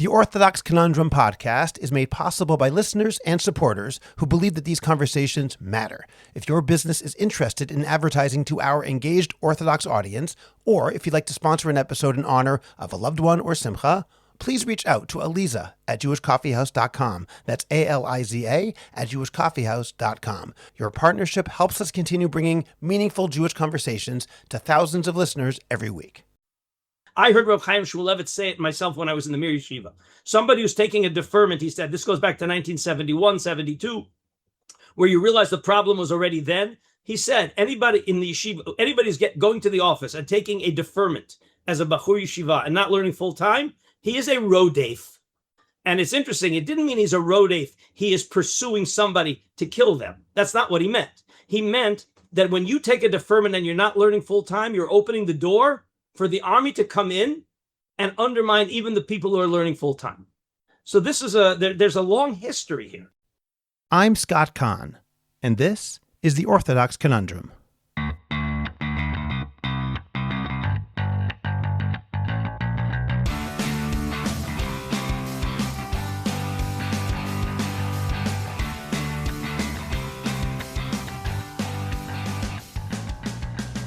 The Orthodox Conundrum podcast is made possible by listeners and supporters who believe that these conversations matter. If your business is interested in advertising to our engaged Orthodox audience, or if you'd like to sponsor an episode in honor of a loved one or simcha, please reach out to Aliza at jewishcoffeehouse.com. That's ALIZA at jewishcoffeehouse.com. Your partnership helps us continue bringing meaningful Jewish conversations to thousands of listeners every week. I heard Rav Chaim Shmulevitz say it myself when I was in the Mir Yeshiva. Somebody who's taking a deferment, he said, this goes back to 1971, 72, where you realize the problem was already then. He said, anybody in the yeshiva, anybody's going to the office and taking a deferment as a Bachur Yeshiva and not learning full time, he is a rodef. And it's interesting, it didn't mean he's a rodef. He is pursuing somebody to kill them. That's not what he meant. He meant that when you take a deferment and you're not learning full time, you're opening the door for the army to come in and undermine even the people who are learning full time. So this is there's a long history here. I'm Scott Kahn, and this is the Orthodox Conundrum.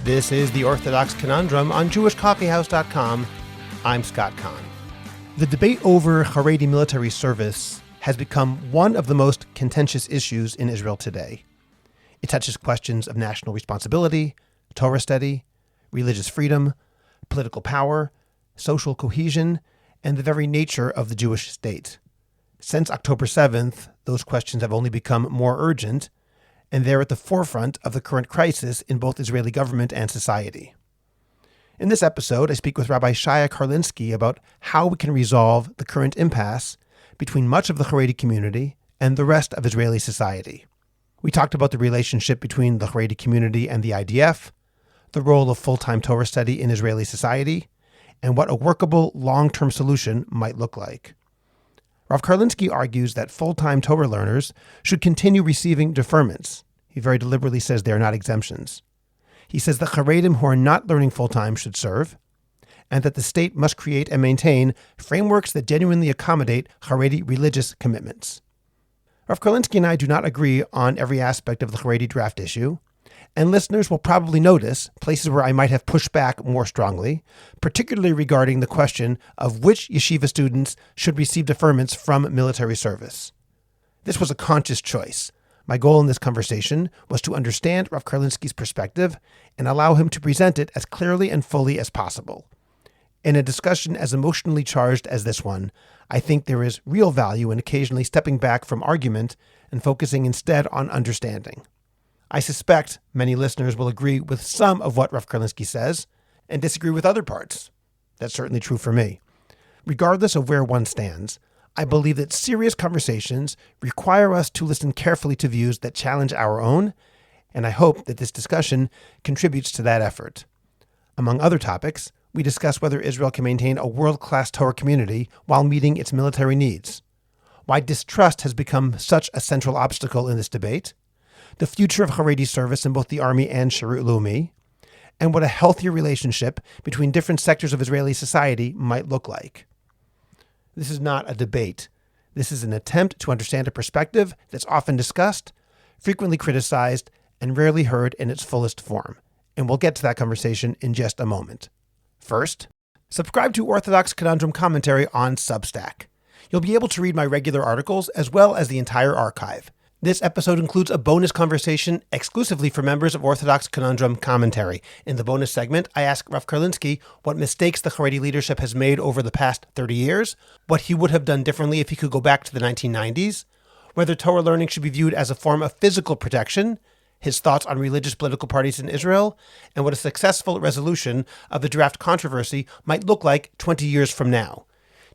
This is the Orthodox Conundrum on jewishcoffeehouse.com. I'm Scott Kahn. The debate over Chareidi military service has become one of the most contentious issues in Israel today. It touches questions of national responsibility, Torah study, religious freedom, political power, social cohesion, and the very nature of the Jewish state. Since October 7th, those questions have only become more urgent, and they're at the forefront of the current crisis in both Israeli government and society. In this episode, I speak with Rav Shaya Karlinsky about how we can resolve the current impasse between much of the Chareidi community and the rest of Israeli society. We talked about the relationship between the Chareidi community and the IDF, the role of full-time Torah study in Israeli society, and what a workable long-term solution might look like. Rav Karlinsky argues that full-time Torah learners should continue receiving deferments. He very deliberately says they are not exemptions. He says that Chareidim who are not learning full-time should serve, and that the state must create and maintain frameworks that genuinely accommodate Chareidi religious commitments. Rav Karlinsky and I do not agree on every aspect of the Chareidi draft issue, and listeners will probably notice places where I might have pushed back more strongly, particularly regarding the question of which yeshiva students should receive deferments from military service. This was a conscious choice. My goal in this conversation was to understand Rav Karlinsky's perspective and allow him to present it as clearly and fully as possible. In a discussion as emotionally charged as this one, I think there is real value in occasionally stepping back from argument and focusing instead on understanding. I suspect many listeners will agree with some of what Rav Karlinsky says and disagree with other parts. That's certainly true for me. Regardless of where one stands, I believe that serious conversations require us to listen carefully to views that challenge our own, and I hope that this discussion contributes to that effort. Among other topics, we discuss whether Israel can maintain a world-class Torah community while meeting its military needs, why distrust has become such a central obstacle in this debate, the future of Chareidi service in both the army and Sharut Leumi, and what a healthier relationship between different sectors of Israeli society might look like. This is not a debate. This is an attempt to understand a perspective that's often discussed, frequently criticized, and rarely heard in its fullest form. And we'll get to that conversation in just a moment. First, subscribe to Orthodox Conundrum Commentary on Substack. You'll be able to read my regular articles as well as the entire archive. This episode includes a bonus conversation exclusively for members of Orthodox Conundrum Commentary. In the bonus segment, I ask Rav Karlinsky what mistakes the Chareidi leadership has made over the past 30 years, what he would have done differently if he could go back to the 1990s, whether Torah learning should be viewed as a form of physical protection, his thoughts on religious political parties in Israel, and what a successful resolution of the draft controversy might look like 20 years from now.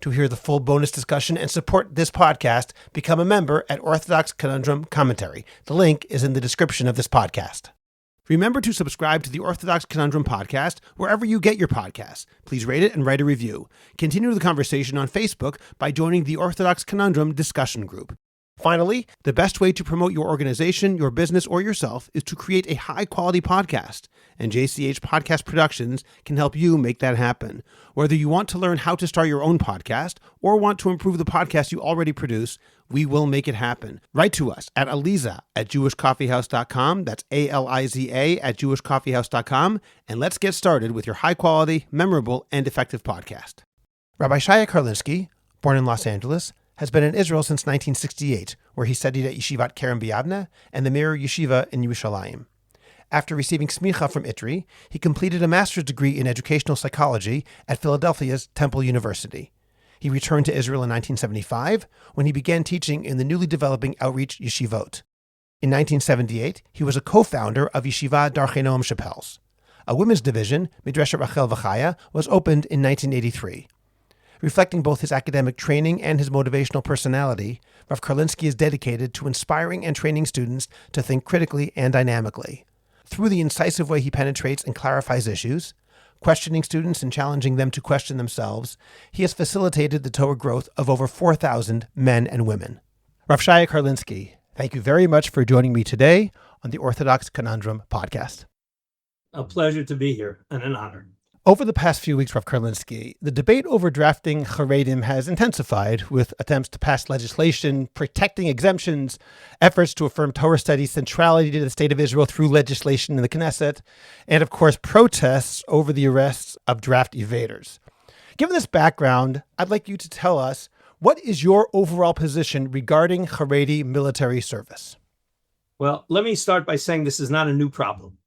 To hear the full bonus discussion and support this podcast, become a member at Orthodox Conundrum Commentary. The link is in the description of this podcast. Remember to subscribe to the Orthodox Conundrum podcast wherever you get your podcasts. Please rate it and write a review. Continue the conversation on Facebook by joining the Orthodox Conundrum discussion group. Finally, the best way to promote your organization, your business, or yourself is to create a high-quality podcast, and JCH Podcast Productions can help you make that happen. Whether you want to learn how to start your own podcast or want to improve the podcast you already produce, we will make it happen. Write to us at aliza@jewishcoffeehouse.com. That's ALIZA @jewishcoffeehouse.com. And let's get started with your high-quality, memorable, and effective podcast. Rabbi Shaya Karlinsky, born in Los Angeles, has been in Israel since 1968, where he studied at Yeshivat Kerem B'Yavneh and the Meir Yeshiva in Yerushalayim. After receiving smicha from ITRI, he completed a master's degree in educational psychology at Philadelphia's Temple University. He returned to Israel in 1975, when he began teaching in the newly developing outreach yeshivot. In 1978, he was a co-founder of Yeshiva Darchei Noam Shapels. A women's division, Midreshet Rachel V'Chaya, was opened in 1983. Reflecting both his academic training and his motivational personality, Rav Karlinsky is dedicated to inspiring and training students to think critically and dynamically. Through the incisive way he penetrates and clarifies issues, questioning students and challenging them to question themselves, he has facilitated the Torah growth of over 4,000 men and women. Rav Shaya Karlinsky, thank you very much for joining me today on the Orthodox Conundrum podcast. A pleasure to be here and an honor. Over the past few weeks, Rav Karlinsky, the debate over drafting Chareidim has intensified, with attempts to pass legislation protecting exemptions, efforts to affirm Torah studies' centrality to the state of Israel through legislation in the Knesset, and of course, protests over the arrests of draft evaders. Given this background, I'd like you to tell us, what is your overall position regarding Chareidi military service? Well, let me start by saying this is not a new problem.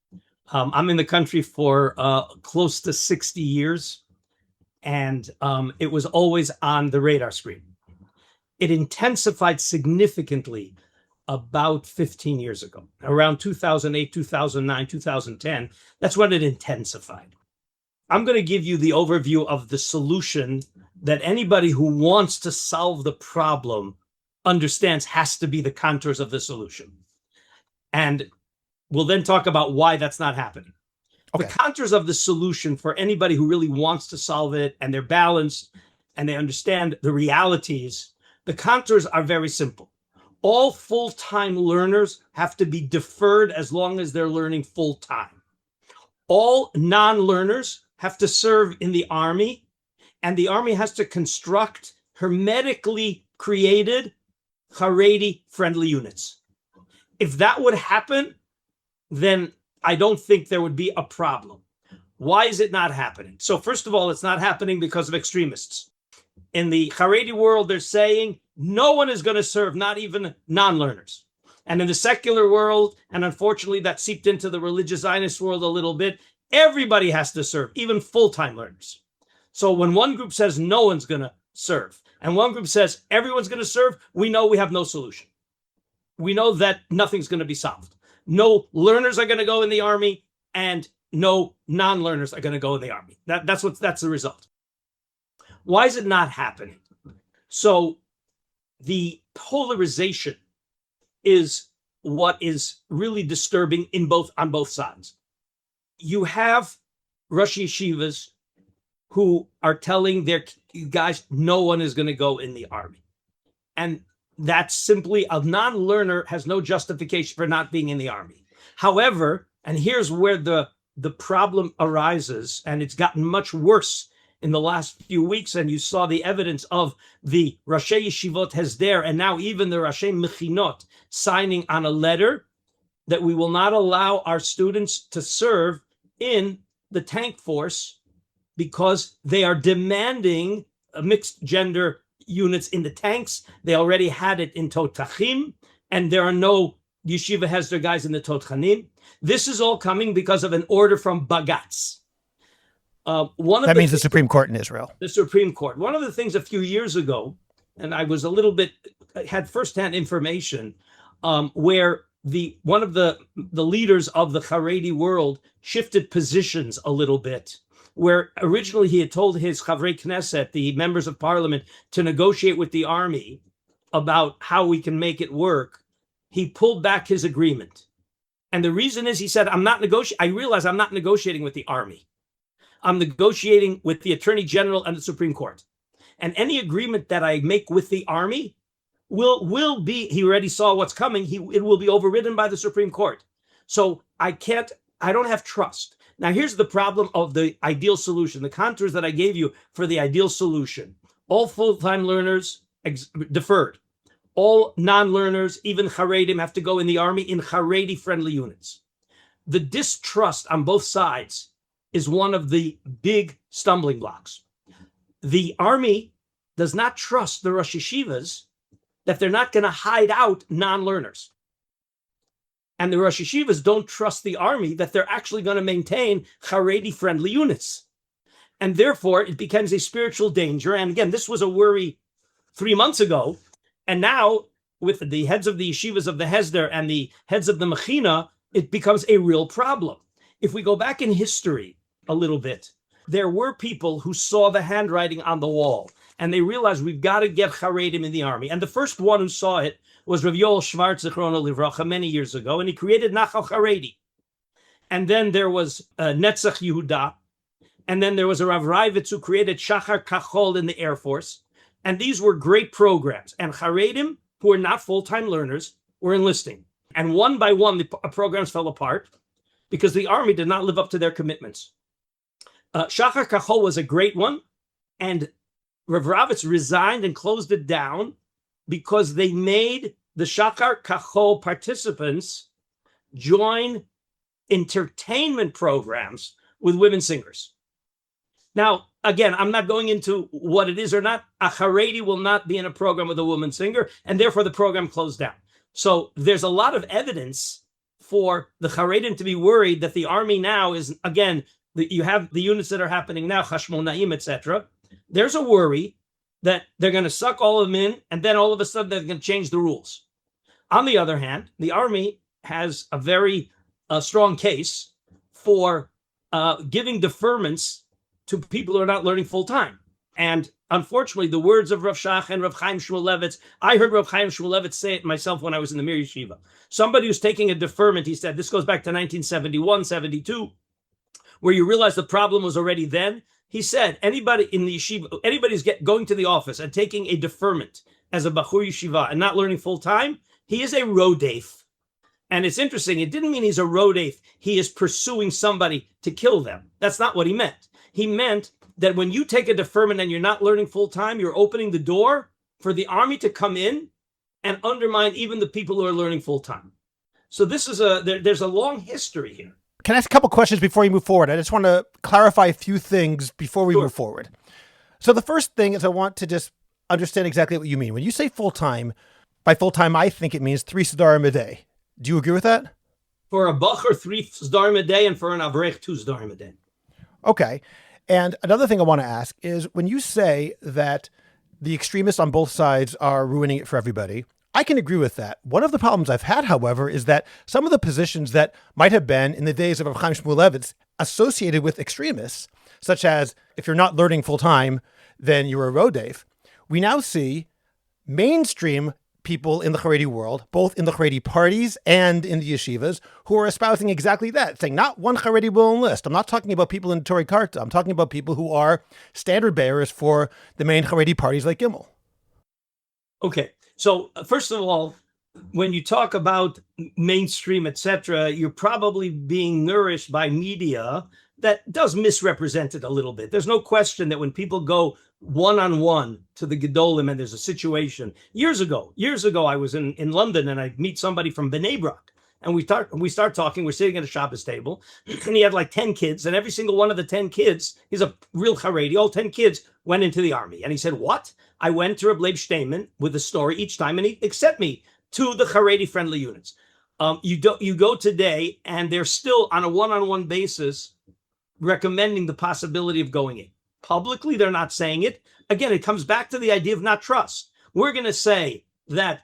I'm in the country for close to 60 years, and it was always on the radar screen. It intensified significantly about 15 years ago, around 2008, 2009, 2010. That's when it intensified. I'm going to give you the overview of the solution that anybody who wants to solve the problem understands has to be the contours of the solution. And we'll then talk about why that's not happening. Okay. The contours of the solution for anybody who really wants to solve it, and they're balanced and they understand the realities, the contours are very simple. All full-time learners have to be deferred as long as they're learning full-time. All non-learners have to serve in the army, and the army has to construct hermetically created Chareidi-friendly units. If that would happen, then I don't think there would be a problem. Why is it not happening? So first of all, it's not happening because of extremists. In the Chareidi world, they're saying no one is going to serve, not even non-learners. And in the secular world, and unfortunately that seeped into the religious Zionist world a little bit, everybody has to serve, even full-time learners. So when one group says no one's going to serve, and one group says everyone's going to serve, we know we have no solution. We know that nothing's going to be solved. No learners are going to go in the army, and no non-learners are going to go in the army. That's the result. Why is it not happening? So the polarization is what is really disturbing on both sides. You have Rosh Yeshivas who are telling their guys no one is going to go in the army. And that's simply, a non-learner has no justification for not being in the army. However, and here's where the problem arises, and it's gotten much worse in the last few weeks, and you saw the evidence of the Rashi Yeshivot Hesder, and now even the Rashi Mechinot signing on a letter that we will not allow our students to serve in the tank force because they are demanding a mixed gender units in the tanks. They already had it in Totachim, and there are no Yeshiva Hesder guys in the Totchanim. This is all coming because of an order from Bagatz. That means the Supreme Court in Israel. The Supreme Court. One of the things a few years ago, and I was had firsthand information, where one of the leaders of the Chareidi world shifted positions a little bit, where originally he had told his Chavrei Knesset, the members of parliament, to negotiate with the army about how we can make it work. He pulled back his agreement. And the reason is, he said, I realize I'm not negotiating with the army. I'm negotiating with the Attorney General and the Supreme Court. And any agreement that I make with the army will be, he already saw what's coming, it will be overridden by the Supreme Court. So I don't have trust. Now, here's the problem of the ideal solution, the contours that I gave you for the ideal solution. All full-time learners deferred. All non-learners, even Chareidim, have to go in the army in Chareidi-friendly units. The distrust on both sides is one of the big stumbling blocks. The army does not trust the Rosh Yeshivas that they're not going to hide out non-learners. And the Rosh Yeshivas don't trust the army that they're actually going to maintain Chareidi-friendly units. And therefore, it becomes a spiritual danger. And again, this was a worry 3 months ago. And now, with the heads of the yeshivas of the Hesder and the heads of the Mechina, it becomes a real problem. If we go back in history a little bit, there were people who saw the handwriting on the wall, and they realized we've got to get Chareidim in the army. And the first one who saw it was Rav Yoel Schwartz, Zichrono Livracha, many years ago, and he created Nachal Chareidi. And then there was Netzach Yehuda, and then there was a Rav Raivitz who created Shachar Kachol in the Air Force. And these were great programs. And Chareidim, who were not full-time learners, were enlisting. And one by one, the programs fell apart because the army did not live up to their commitments. Shachar Kachol was a great one. And Rav Ravitz resigned and closed it down because they made the Shachar Kachol participants join entertainment programs with women singers. Now, again, I'm not going into what it is or not. A Chareidi will not be in a program with a woman singer, and therefore the program closed down. So there's a lot of evidence for the Chareidim to be worried that the army now is, again, you have the units that are happening now, Chashmonaim, etc. There's a worry that they're going to suck all of them in, and then all of a sudden they're going to change the rules. On the other hand, the army has a very strong case for giving deferments to people who are not learning full-time. And unfortunately, the words of Rav Shach and Rav Chaim Shmulevitz, I heard Rav Chaim Shmulevitz say it myself when I was in the Mir Yeshiva. Somebody who's taking a deferment, he said, this goes back to 1971, 72, where you realize the problem was already then. He said, anybody in the yeshiva, anybody's going to the office and taking a deferment as a Bachur Yeshiva and not learning full-time, he is a rodef. And it's interesting, it didn't mean he's a rodef. He is pursuing somebody to kill them. That's not what he meant. He meant that when you take a deferment and you're not learning full-time, you're opening the door for the army to come in and undermine even the people who are learning full-time. So this is there's a long history here. Can I ask a couple questions before you move forward? I just want to clarify a few things before we move forward. So the first thing is I want to just understand exactly what you mean. When you say full-time, by full-time, I think it means 3 sedarim a day. Do you agree with that? For a bacher, 3 sedarim a day, and for an avrech, 2 sedarim a day. Okay. And another thing I want to ask is when you say that the extremists on both sides are ruining it for everybody, I can agree with that. One of the problems I've had, however, is that some of the positions that might have been in the days of Rav Chaim Shmulevitz associated with extremists, such as if you're not learning full time, then you're a rodef. We now see mainstream people in the Chareidi world, both in the Chareidi parties and in the yeshivas, who are espousing exactly that, saying not one Chareidi will enlist. I'm not talking about people in Torah Karta. I'm talking about people who are standard bearers for the main Chareidi parties like Gimel. Okay. So first of all, when you talk about mainstream, etc., you're probably being nourished by media that does misrepresent it a little bit. There's no question that when people go one-on-one to the Gedolim and there's a situation. Years ago, I was in London and I meet somebody from Bnei Brak. And we start talking, we're sitting at a Shabbos table, and he had like 10 kids, and every single one of the 10 kids, he's a real Chareidi, all 10 kids went into the army. And he said, what? I went to Reb Leib Steinman with a story each time, and he accepted me to the Chareidi-friendly units. You go today, and they're still on a one-on-one basis recommending the possibility of going in. Publicly, they're not saying it. Again, it comes back to the idea of not trust. We're going to say that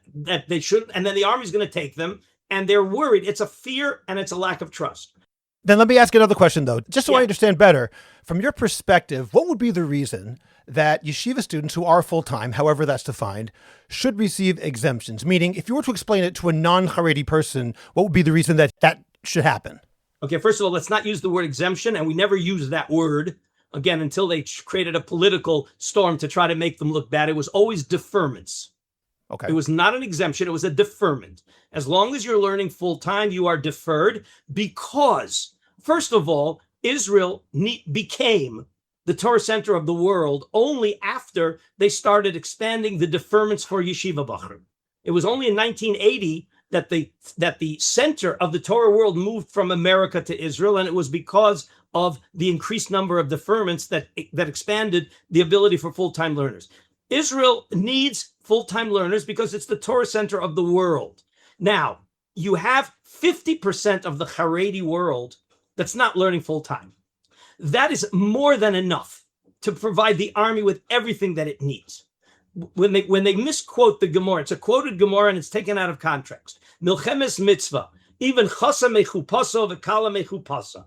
they shouldn't, and then the army's going to take them, and they're worried. It's a fear, and it's a lack of trust. Then let me ask another question, though, just so I understand better. From your perspective, what would be the reason that yeshiva students who are full-time, however that's defined, should receive exemptions? Meaning, if you were to explain it to a non-Chareidi person, what would be the reason that that should happen? Okay, first of all, let's not use the word exemption, and we never use that word, again, until they created a political storm to try to make them look bad. It was always deferments. Okay. It was not an exemption. It was a deferment. As long as you're learning full-time, you are deferred because, first of all, Israel became the Torah center of the world only after they started expanding the deferments for yeshiva bachrim. It was only in 1980 that the center of the Torah world moved from America to Israel, and it was because of the increased number of deferments that expanded the ability for full-time learners. Israel needs full-time learners because it's the Torah center of the world. Now, you have 50% of the Chareidi world that's not learning full-time. That is more than enough to provide the army with everything that it needs. When they misquote the Gemara, it's a quoted Gemara and it's taken out of context. Milchemes mitzvah, even chasa mechupasa v'kala mechupasa.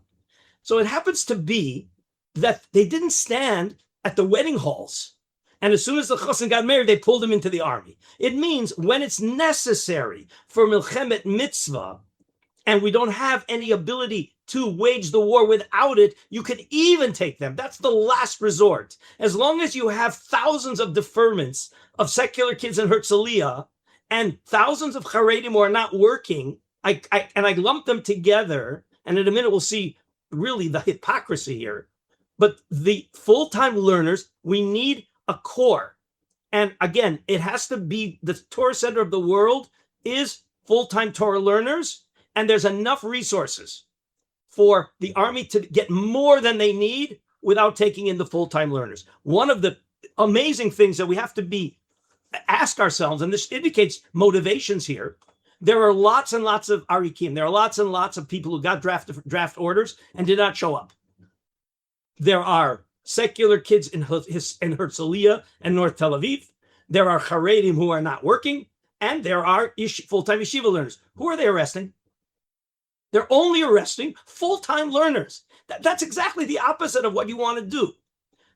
So it happens to be that they didn't stand at the wedding halls. And as soon as the chassan got married, they pulled him into the army. It means when it's necessary for milchemet mitzvah, and we don't have any ability to wage the war without it, you could even take them. That's the last resort. As long as you have thousands of deferments of secular kids in Herzliya and thousands of Chareidim who are not working, I lump them together, and in a minute we'll see really the hypocrisy here. But the full-time learners, we need a core. And again, it has to be the Torah center of the world is full-time Torah learners, and there's enough resources for the army to get more than they need without taking in the full-time learners. One of the amazing things that we have to ask ourselves, and this indicates motivations here, there are lots and lots of arikim. There are lots and lots of people who got draft orders and did not show up. There are secular kids in Herzliya and North Tel Aviv. There are Chareidim who are not working, and there are full-time yeshiva learners. Who are they arresting? They're only arresting full-time learners. That's exactly the opposite of what you want to do.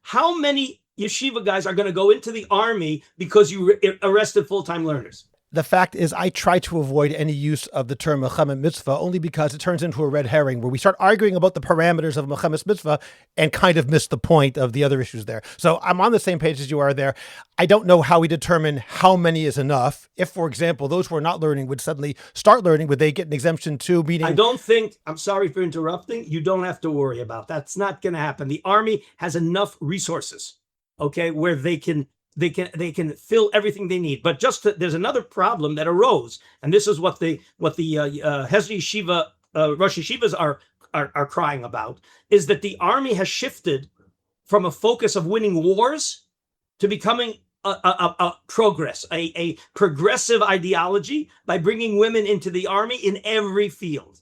How many yeshiva guys are going to go into the army because you arrested full-time learners? The fact is, I try to avoid any use of the term Milchemet Mitzvah only because it turns into a red herring where we start arguing about the parameters of Milchemet Mitzvah and kind of miss the point of the other issues there. So I'm on the same page as you are there. I don't know how we determine how many is enough. If, for example, those who are not learning would suddenly start learning, would they get an exemption too? Meaning, I don't think, I'm sorry for interrupting, you don't have to worry about that. That's not going to happen. The army has enough resources, okay, where they can fill everything they need. But there's another problem that arose, and this is what the Hezbollah Yeshiva Rosh Yeshivas are crying about, is that the army has shifted from a focus of winning wars to becoming a progressive ideology by bringing women into the army in every field.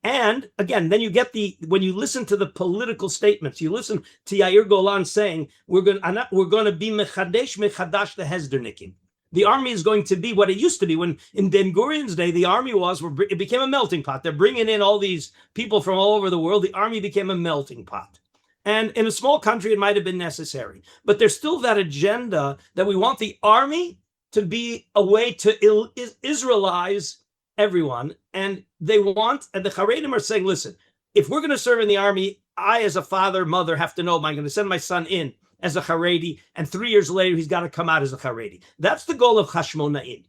And again, then you get when you listen to the political statements, you listen to Yair Golan saying, we're going to be mechadesh the Hezdernikim. The army is going to be what it used to be when in Ben Gurion's day, the army it became a melting pot. They're bringing in all these people from all over the world. The army became a melting pot. And in a small country, it might have been necessary. But there's still that agenda that we want the army to be a way to Israelize everyone, and the Chareidim are saying, listen, if we're going to serve in the army, I as a father, mother have to know, am I going to send my son in as a Chareidi, and 3 years later he's got to come out as a Chareidi. That's the goal of Hashmonaim.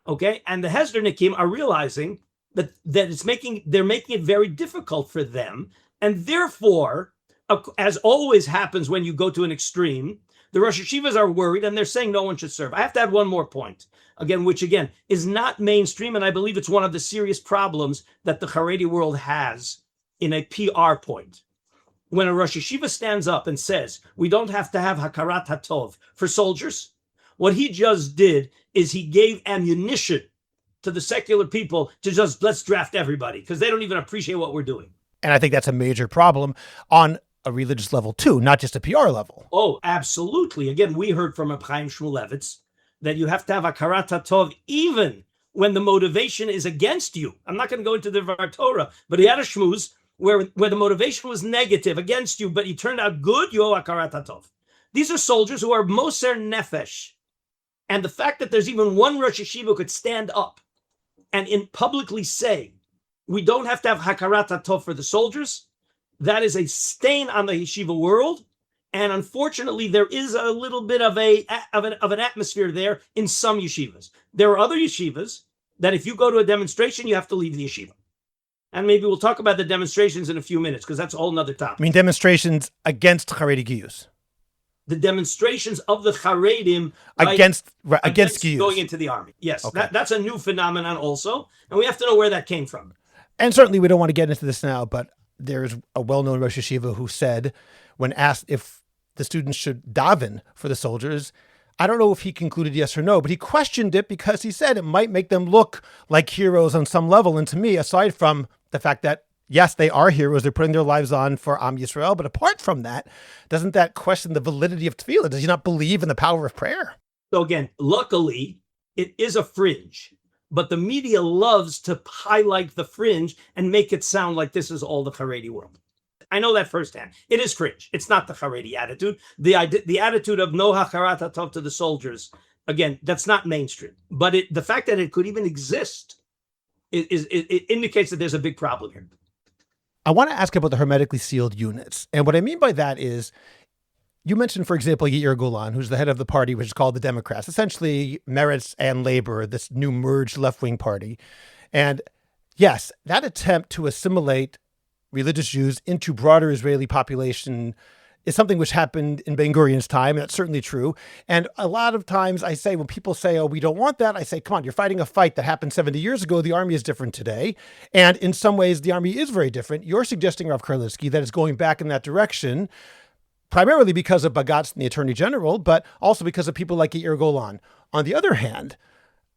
Okay, and the Hezdernikim are realizing that they're making it very difficult for them, and therefore, as always happens when you go to an extreme, the Rosh Yeshivas are worried, and they're saying no one should serve. I have to add one more point, which is not mainstream, and I believe it's one of the serious problems that the Chareidi world has in a PR point. When a Rosh Yeshiva stands up and says, we don't have to have Hakarat HaTov for soldiers, what he just did is he gave ammunition to the secular people to just, let's draft everybody, because they don't even appreciate what we're doing. And I think that's a major problem on a religious level too, not just a PR level. Oh, absolutely. Again, we heard from Chaim Shmulevitz that you have to have Hakarat HaTov even when the motivation is against you. I'm not going to go into the Torah, but he had a shmuz where the motivation was negative against you, but he turned out good, you owe Hakarat HaTov. These are soldiers who are Moser Nefesh. And the fact that there's even one Rosh Yeshiva who could stand up and publicly say, we don't have to have Hakarat HaTov for the soldiers, that is a stain on the yeshiva world, And unfortunately, there is a little bit of an atmosphere there in some yeshivas. There are other yeshivas that if you go to a demonstration, you have to leave the yeshiva. And maybe we'll talk about the demonstrations in a few minutes, because that's a whole nother topic. I mean, demonstrations against Chareidi Giyus. The demonstrations of the Chareidim against Giyus. Going into the army. Yes, Okay. That's a new phenomenon also. And we have to know where that came from. And certainly we don't want to get into this now, but there's a well-known Rosh Yeshiva who said, when asked if the students should daven for the soldiers, I don't know if he concluded yes or no, but he questioned it because he said it might make them look like heroes on some level. And to me, aside from the fact that, yes, they are heroes, they're putting their lives on for Am Yisrael, but apart from that, doesn't that question the validity of tefillah? Does he not believe in the power of prayer? So again, luckily, it is a fringe, but the media loves to highlight the fringe and make it sound like this is all the Chareidi world. I know that firsthand. It is fringe. It's not the Chareidi attitude. The attitude of no hacharat hatov to the soldiers, again, that's not mainstream. But the fact that it could even exist it indicates that there's a big problem here. I want to ask about the hermetically sealed units. And what I mean by that is, you mentioned, for example, Yair Golan, who's the head of the party, which is called the Democrats, essentially Meretz and Labor, this new merged left-wing party. And yes, that attempt to assimilate religious Jews into broader Israeli population is something which happened in Ben Gurion's time. And that's certainly true. And a lot of times I say, when people say, oh, we don't want that, I say, come on, you're fighting a fight that happened 70 years ago. The army is different today. And in some ways, the army is very different. You're suggesting, Rav Karlinsky, that it's going back in that direction, primarily because of Bagatz and the Attorney General, but also because of people like Yair Golan. On the other hand,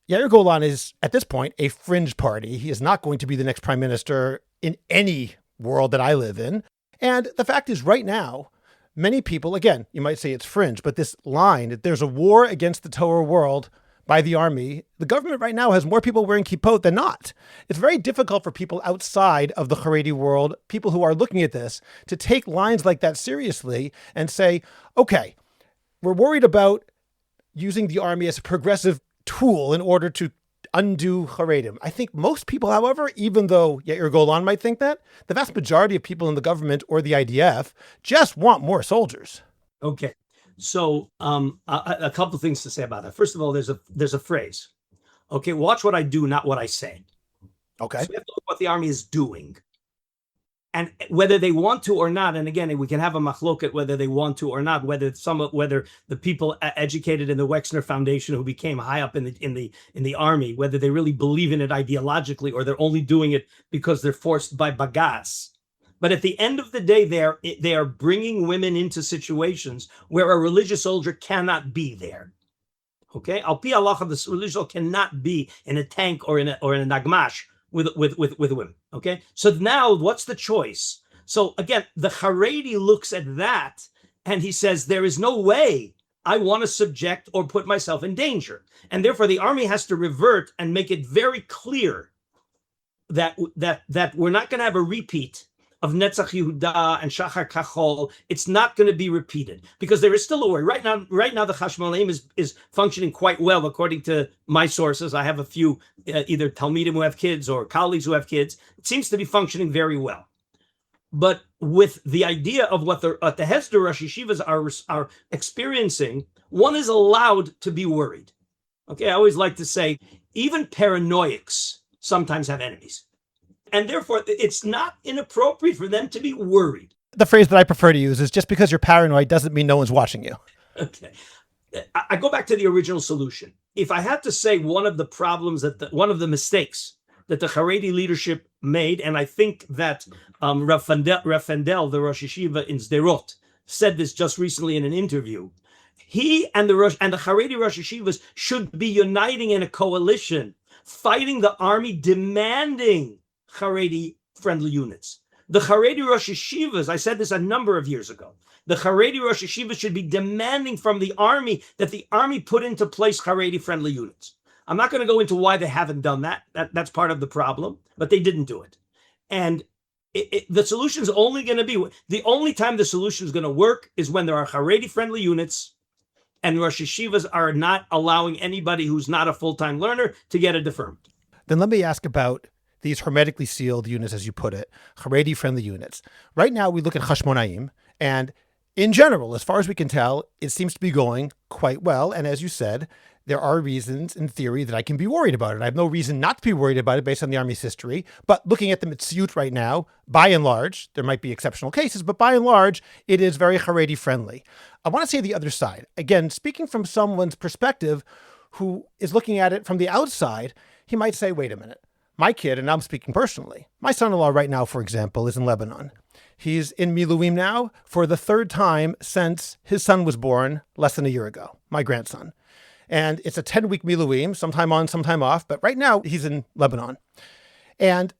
Yair Golan is, at this point, a fringe party. He is not going to be the next prime minister in any world that I live in. And the fact is, right now, many people, again, you might say it's fringe, but this line that there's a war against the Torah world by the army, the government right now has more people wearing kippot than not. It's very difficult for people outside of the Chareidi world, people who are looking at this, to take lines like that seriously and say, okay, we're worried about using the army as a progressive tool in order to undo Chareidim. I think most people, however, even though Yair Golan might think that, the vast majority of people in the government or the IDF just want more soldiers. Okay. So a couple of things to say about that. First of all, there's a phrase. Okay, watch what I do, not what I say. Okay. So we have to look what the army is doing. And whether they want to or not, and again, we can have a machloket whether they want to or not, whether the people educated in the Wexner Foundation who became high up in the army, whether they really believe in it ideologically or they're only doing it because they're forced by bagas. But at the end of the day, they are bringing women into situations where a religious soldier cannot be there. Okay, al pi halacha, the religious soldier cannot be in a tank or in a nagmash with women. Okay, so now what's the choice? So again, the Chareidi looks at that and he says, there is no way I want to subject or put myself in danger, and therefore the army has to revert and make it very clear that we're not going to have a repeat of Netzach Yehuda and Shachar Kachol. It's not going to be repeated because there is still a worry. Right now the Chashmonaim is functioning quite well according to my sources. I have a few either Talmidim who have kids or colleagues who have kids. It seems to be functioning very well. But with the idea of what the Hesder Rosh Yeshivas are experiencing, one is allowed to be worried. Okay, I always like to say, even paranoics sometimes have enemies. And therefore, it's not inappropriate for them to be worried. The phrase that I prefer to use is just because you're paranoid doesn't mean no one's watching you. Okay. I go back to the original solution. If I had to say one of the problems one of the mistakes that the Chareidi leadership made, and I think that Rav Fendel, the Rosh Yeshiva in Sderot, said this just recently in an interview. He and the Chareidi Rosh Yeshivas should be uniting in a coalition, fighting the army, demanding Chareidi-friendly units. The Chareidi Rosh Yeshivas, I said this a number of years ago, the Chareidi Rosh Yeshivas should be demanding from the army that the army put into place Chareidi-friendly units. I'm not going to go into why they haven't done that. That's part of the problem, but they didn't do it. And the solution is only going to be, the only time the solution is going to work is when there are Chareidi-friendly units and Rosh Yeshivas are not allowing anybody who's not a full-time learner to get a deferment. Then let me ask about these hermetically sealed units, as you put it, Chareidi-friendly units. Right now, we look at Chashmonaim, and In general, as far as we can tell, it seems to be going quite well. And as you said, there are reasons in theory that I can be worried about it. I have no reason not to be worried about it based on the Army's history. But looking at the Mitzvot right now, by and large, there might be exceptional cases, but by and large, it is very Chareidi friendly. I want to say the other side. Again, speaking from someone's perspective who is looking at it from the outside, he might say, wait a minute. My kid, and I'm speaking personally, my son-in-law right now, for example, is in Lebanon. He's in Miluim now for the third time since his son was born less than a year ago, my grandson. And it's a 10-week Miluim, sometime on, sometime off. But right now he's in Lebanon. And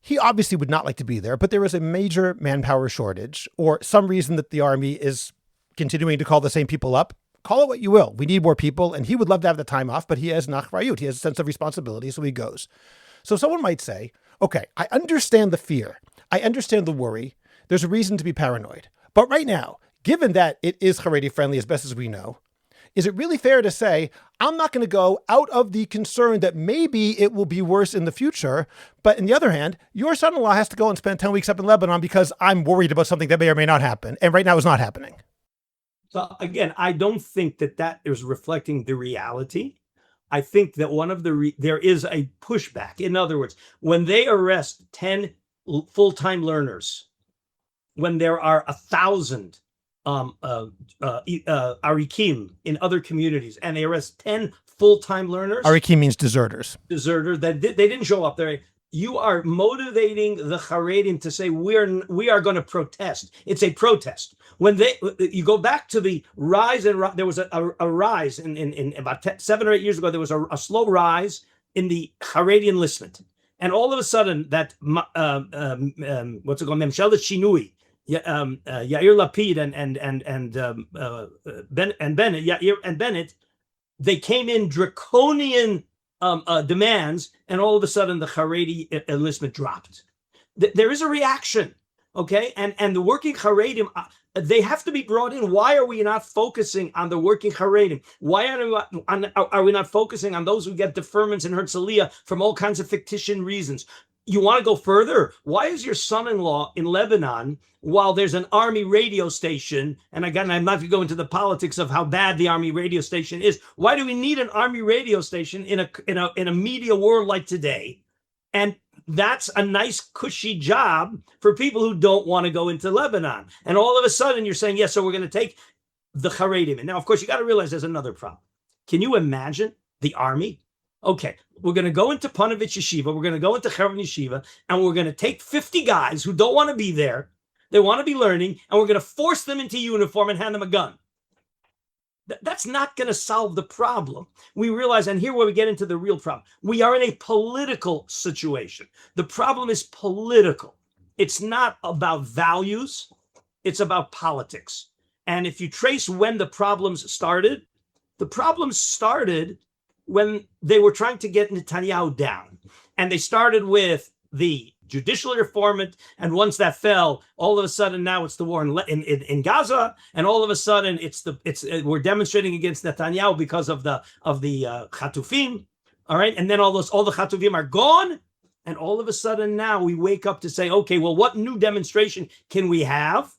he obviously would not like to be there, but there is a major manpower shortage or some reason that the Army is continuing to call the same people up. Call it what you will. We need more people. And he would love to have the time off, but he has nachrayut. He has a sense of responsibility, so he goes. So someone might say, okay, I understand the fear. I understand the worry. There's a reason to be paranoid. But right now, given that it is Chareidi friendly as best as we know, is it really fair to say, I'm not going to go out of the concern that maybe it will be worse in the future, but on the other hand, your son-in-law has to go and spend 10 weeks up in Lebanon because I'm worried about something that may or may not happen, and right now is not happening? So again, I don't think that is reflecting the reality. I think that there is a pushback. In other words, when they arrest 10 full-time learners, when there are 1,000 arikim in other communities, and they arrest 10 full-time learners. Arikim means deserters. That they didn't show up there. You are motivating the Chareidim to say we are going to protest. It's a protest. When you go back to the rise, and there was a rise in about 7 or 8 years ago. There was a slow rise in the Chareidi enlistment, and all of a sudden that what's it called, Memshelet Shinui. Yair Lapid and Bennett, Yair and Bennett, they came in draconian demands, and all of a sudden the Chareidi enlistment dropped. There is a reaction, okay, and the working Chareidim, they have to be brought in. Why are we not focusing on the working Chareidim? Why are we not focusing on those who get deferments in Herzliya from all kinds of fictitious reasons? You want to go further? Why is your son-in-law in Lebanon while there's an army radio station? And again, I'm not going to go into the politics of how bad the army radio station is. Why do we need an army radio station in a media world like today? And that's a nice, cushy job for people who don't want to go into Lebanon. And all of a sudden, you're saying, yes, so we're going to take the Chareidim. And now, of course, you got to realize there's another problem. Can you imagine the army? Okay, we're going to go into Panovich Yeshiva, we're going to go into Chevron Yeshiva, and we're going to take 50 guys who don't want to be there, they want to be learning, and we're going to force them into uniform and hand them a gun. That's not going to solve the problem. We realize, and here where we get into the real problem, we are in a political situation. The problem is political. It's not about values, it's about politics. And if you trace when the problems started when they were trying to get Netanyahu down. And they started with the judicial reform, and once that fell, all of a sudden now it's the war in Gaza, and all of a sudden we're demonstrating against Netanyahu because of the Chatufim. All right, and then all the Chatufim are gone, and all of a sudden now we wake up to say, okay, well, what new demonstration can we have?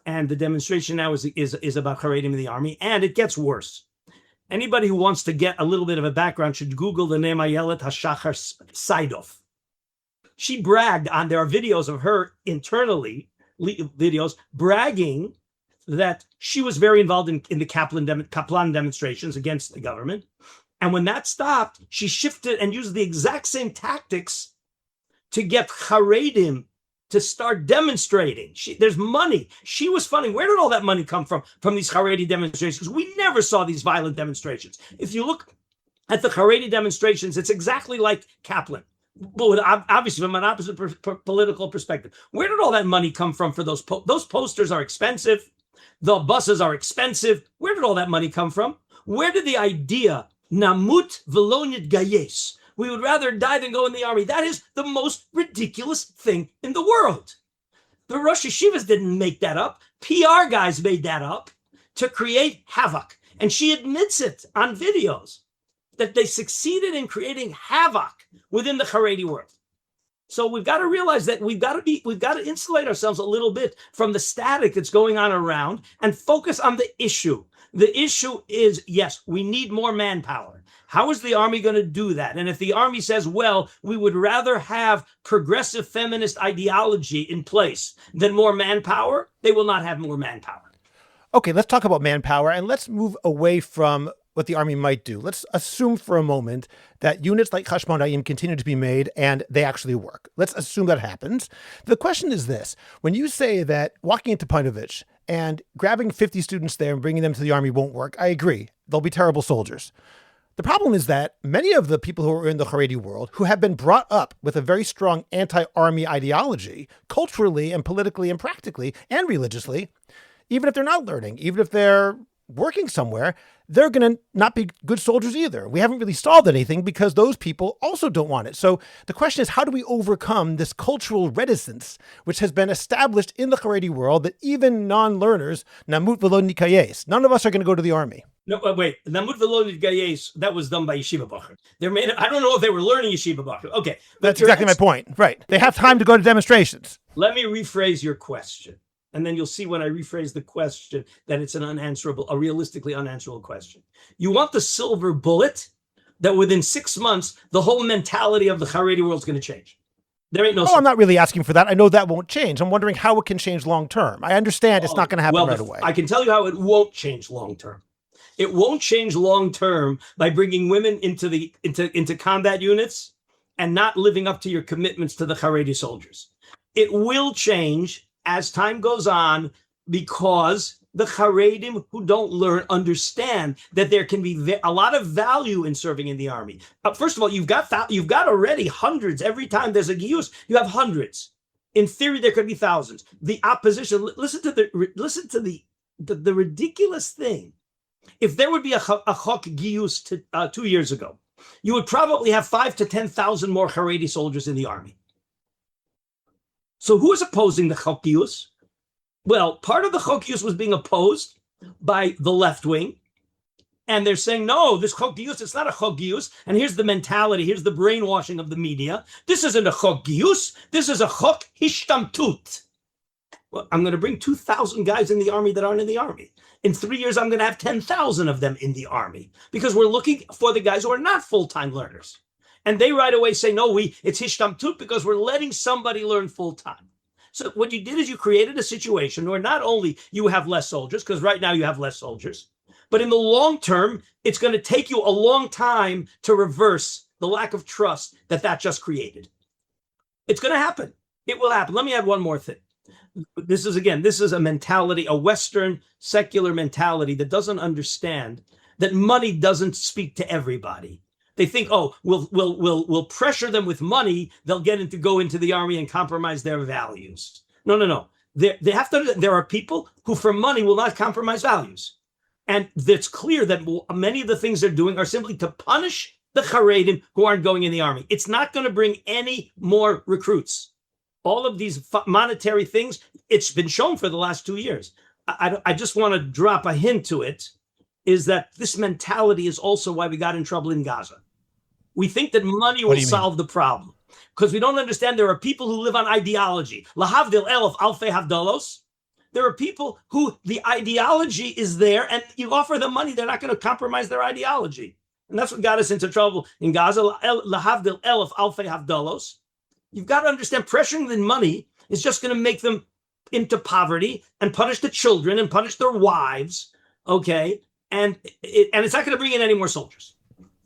And the demonstration now is about Chareidim in the army, and it gets worse. Anybody who wants to get a little bit of a background should Google the name Ayelet HaShachar Seidov. She bragged there are videos of her internally, videos bragging that she was very involved in the Kaplan demonstrations against the government. And when that stopped, she shifted and used the exact same tactics to get Chareidim to start demonstrating. There's money. She was funding. Where did all that money come from these Chareidi demonstrations? We never saw these violent demonstrations. If you look at the Chareidi demonstrations, it's exactly like Kaplan, but obviously from an opposite political perspective. Where did all that money come from for those those posters are expensive. The buses are expensive. Where did all that money come from? Where did the idea, namut v'lo nitgayes, we would rather die than go in the army? That is the most ridiculous thing in the world. The Rosh Yeshivas didn't make that up. PR guys made that up to create havoc. And she admits it on videos that they succeeded in creating havoc within the Chareidi world. So we've got to realize that we've got to insulate ourselves a little bit from the static that's going on around and focus on the issue. The issue is, yes, we need more manpower. How is the army going to do that? And if the army says, well, we would rather have progressive feminist ideology in place than more manpower, they will not have more manpower. Okay, let's talk about manpower and let's move away from what the army might do. Let's assume for a moment that units like Chashmonaim continue to be made and they actually work. Let's assume that happens. The question is this. When you say that walking into Painovich and grabbing 50 students there and bringing them to the army won't work, I agree. They'll be terrible soldiers. The problem is that many of the people who are in the Chareidi world, who have been brought up with a very strong anti-army ideology, culturally and politically and practically and religiously, even if they're not learning, even if they're working somewhere, they're going to not be good soldiers either. We haven't really solved anything because those people also don't want it. So the question is, how do we overcome this cultural reticence, which has been established in the Chareidi world that even non-learners, namut v'lo nikayes, none of us are going to go to the army. No, wait. Namut v'lo nitgayes, that was done by yeshiva bachur. I don't know if they were learning yeshiva bachur. Okay. That's exactly my point. Right. They have time to go to demonstrations. Let me rephrase your question. And then you'll see when I rephrase the question that it's a realistically unanswerable question. You want the silver bullet that within 6 months, the whole mentality of the Chareidi world is going to change. There ain't no. I'm not really asking for that. I know that won't change. I'm wondering how it can change long term. I understand it's not going to happen right away. I can tell you how it won't change long term. It won't change long term by bringing women into combat units and not living up to your commitments to the Chareidi soldiers. It will change as time goes on, because the Chareidim who don't learn understand that there can be a lot of value in serving in the army. First of all, you've got already hundreds. Every time there's a giyus, you have hundreds. In theory, there could be thousands. The opposition. Listen to the ridiculous thing. If there would be a chok giyus 2 years ago, you would probably have 5,000 to 10,000 more Chareidi soldiers in the army. So who is opposing the chok giyus? Well, part of the chok giyus was being opposed by the left wing. And they're saying, no, this chok giyus, it's not a chok giyus. And here's the mentality, here's the brainwashing of the media. This isn't a chok giyus. This is a chok hishtamtut. Well, I'm going to bring 2,000 guys in the army that aren't in the army. In 3 years, I'm going to have 10,000 of them in the army because we're looking for the guys who are not full-time learners. And they right away say, no, it's hishtamtut because we're letting somebody learn full-time. So what you did is you created a situation where not only you have less soldiers, because right now you have less soldiers, but in the long term, it's going to take you a long time to reverse the lack of trust that just created. It's going to happen. It will happen. Let me add one more thing. This is a mentality, a Western secular mentality that doesn't understand that money doesn't speak to everybody. They think, oh, we'll pressure them with money. They'll go into the army and compromise their values. No. There are people who for money will not compromise values. And it's clear that many of the things they're doing are simply to punish the Chareidim who aren't going in the army. It's not going to bring any more recruits. All of these monetary things, it's been shown for the last 2 years. I just want to drop a hint to it, is that this mentality is also why we got in trouble in Gaza. We think that money will solve the problem because we don't understand there are people who live on ideology. Lahavdil elf alfei havdalos. There are people who the ideology is there and you offer them money, they're not going to compromise their ideology. And that's what got us into trouble in Gaza. Lahavdil elf alfei havdalos. You've got to understand pressuring the money is just going to make them into poverty and punish the children and punish their wives. Okay. And it's not going to bring in any more soldiers.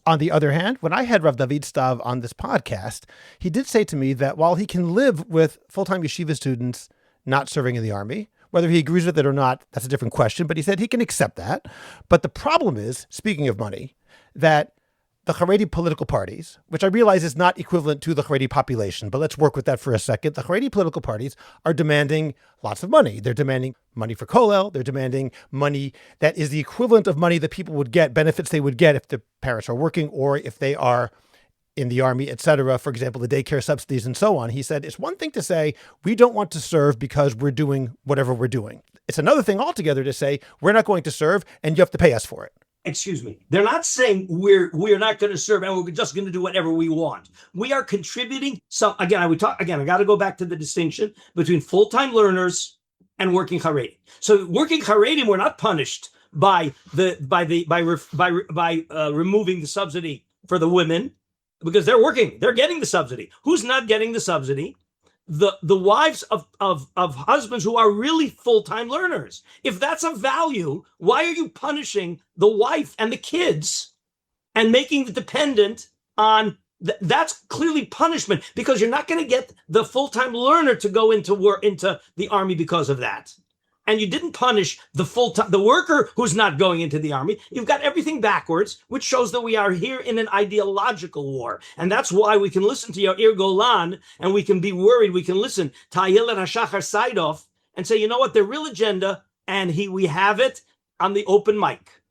On the other hand, when I had Rav David Stav on this podcast, he did say to me that while he can live with full-time yeshiva students not serving in the army, whether he agrees with it or not, that's a different question, but he said he can accept that. But the problem is, speaking of money, that the Chareidi political parties, which I realize is not equivalent to the Chareidi population, but let's work with that for a second. The Chareidi political parties are demanding lots of money. They're demanding money for Kollel. They're demanding money that is the equivalent of money that people would get, benefits they would get if their parents are working or if they are in the army, etc. For example, the daycare subsidies and so on. He said, it's one thing to say, we don't want to serve because we're doing whatever we're doing. It's another thing altogether to say, we're not going to serve and you have to pay us for it. excuse me, they're not saying we're not going to serve and we're just going to do whatever we want. We are contributing. So again, I got to go back to the distinction between full-time learners and working Chareidim. So working Chareidim, we're not punished by removing the subsidy for the women because they're working, they're getting the subsidy. Who's not getting the subsidy? The wives of husbands who are really full-time learners. If that's a value, why are you punishing the wife and the kids and making the dependent on that's clearly punishment, because you're not going to get the full-time learner to go into the army because of that. And you didn't punish the worker who's not going into the army. You've got everything backwards, which shows that we are here in an ideological war. And that's why we can listen to Yair Golan and we can be worried. We can listen to Ayelet HaShachar Saidoff and say, you know what, their real agenda, and we have it on the open mic.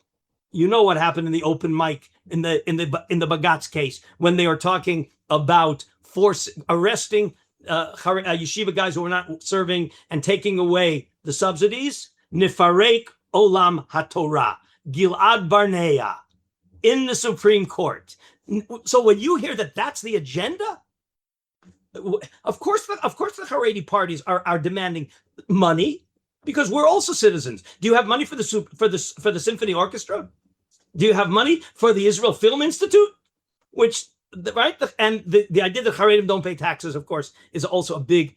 You know what happened in the open mic in the Bagatz case when they were talking about arresting yeshiva guys who were not serving and taking away the subsidies. Nifarek Olam HaTorah, Gilad Barnea, in the Supreme Court. So when you hear that that's the agenda, of course the Chareidi parties are demanding money because we're also citizens. Do you have money for the symphony orchestra? Do you have money for the Israel Film Institute? Which right, and the idea that Chareidim don't pay taxes, of course, is also a big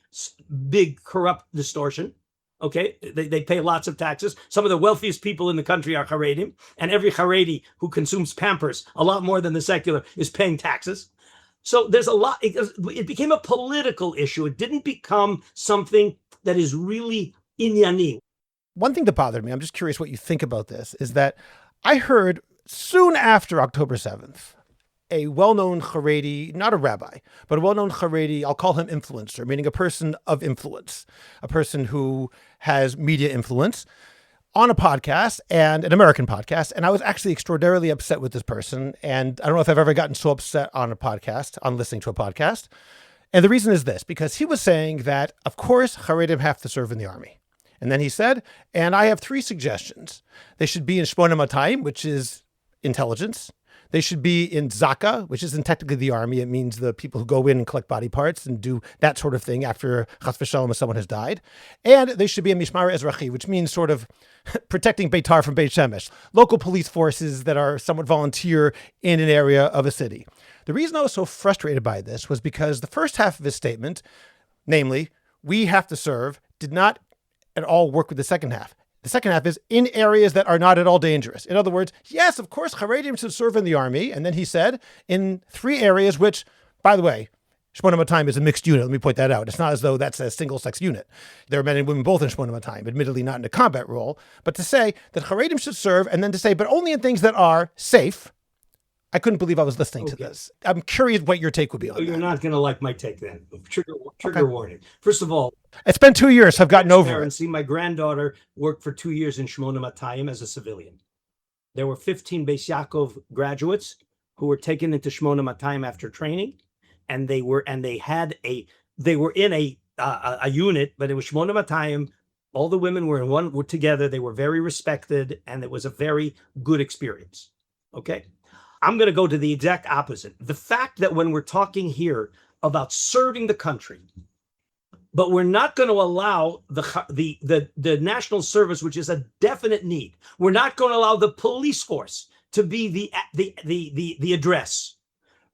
corrupt distortion. Okay, they pay lots of taxes. Some of the wealthiest people in the country are Chareidim, and every Chareidi who consumes Pampers a lot more than the secular is paying taxes. So there's a lot. It became a political issue. It didn't become something that is really inyani. One thing that bothered me, I'm just curious what you think about this, is that I heard soon after October 7th, a well-known Chareidi, not a rabbi, but a well-known Chareidi, I'll call him influencer, meaning a person of influence, a person who has media influence, on a podcast, and an American podcast. And I was actually extraordinarily upset with this person. And I don't know if I've ever gotten so upset on a podcast, on listening to a podcast. And the reason is this, because he was saying that, of course, Chareidim have to serve in the army. And then he said, and I have 3 suggestions. They should be in Shmona Matayim, which is intelligence. They should be in Zaka, which isn't technically the army. It means the people who go in and collect body parts and do that sort of thing after Chas v'Shalom if someone has died. And they should be in Mishmar Ezrachi, which means sort of protecting Beitar from Beit Shemesh, local police forces that are somewhat volunteer in an area of a city. The reason I was so frustrated by this was because the first half of his statement, namely, we have to serve, did not at all work with the second half. The second half is in areas that are not at all dangerous. In other words, yes, of course, Chareidim should serve in the army. And then he said in 3 areas, which, by the way, Shmona Matayim is a mixed unit. Let me point that out. It's not as though that's a single-sex unit. There are men and women both in Shmona Matayim, admittedly not in a combat role. But to say that Chareidim should serve, and then to say, but only in things that are safe, I couldn't believe I was listening to this. I'm curious what your take would be on that. You're not going to like my take then. Trigger warning. First of all, it's been 2 years. I've gotten over it. See, my granddaughter worked for 2 years in Shmona Matayim as a civilian. There were 15 Beis Yaakov graduates who were taken into Shmona Matayim after training, and they were in a unit, but it was Shmona Matayim. All the women were together. They were very respected, and it was a very good experience. Okay. I'm going to go to the exact opposite. The fact that when we're talking here about serving the country, but we're not going to allow the national service, which is a definite need. We're not going to allow the police force to be the address.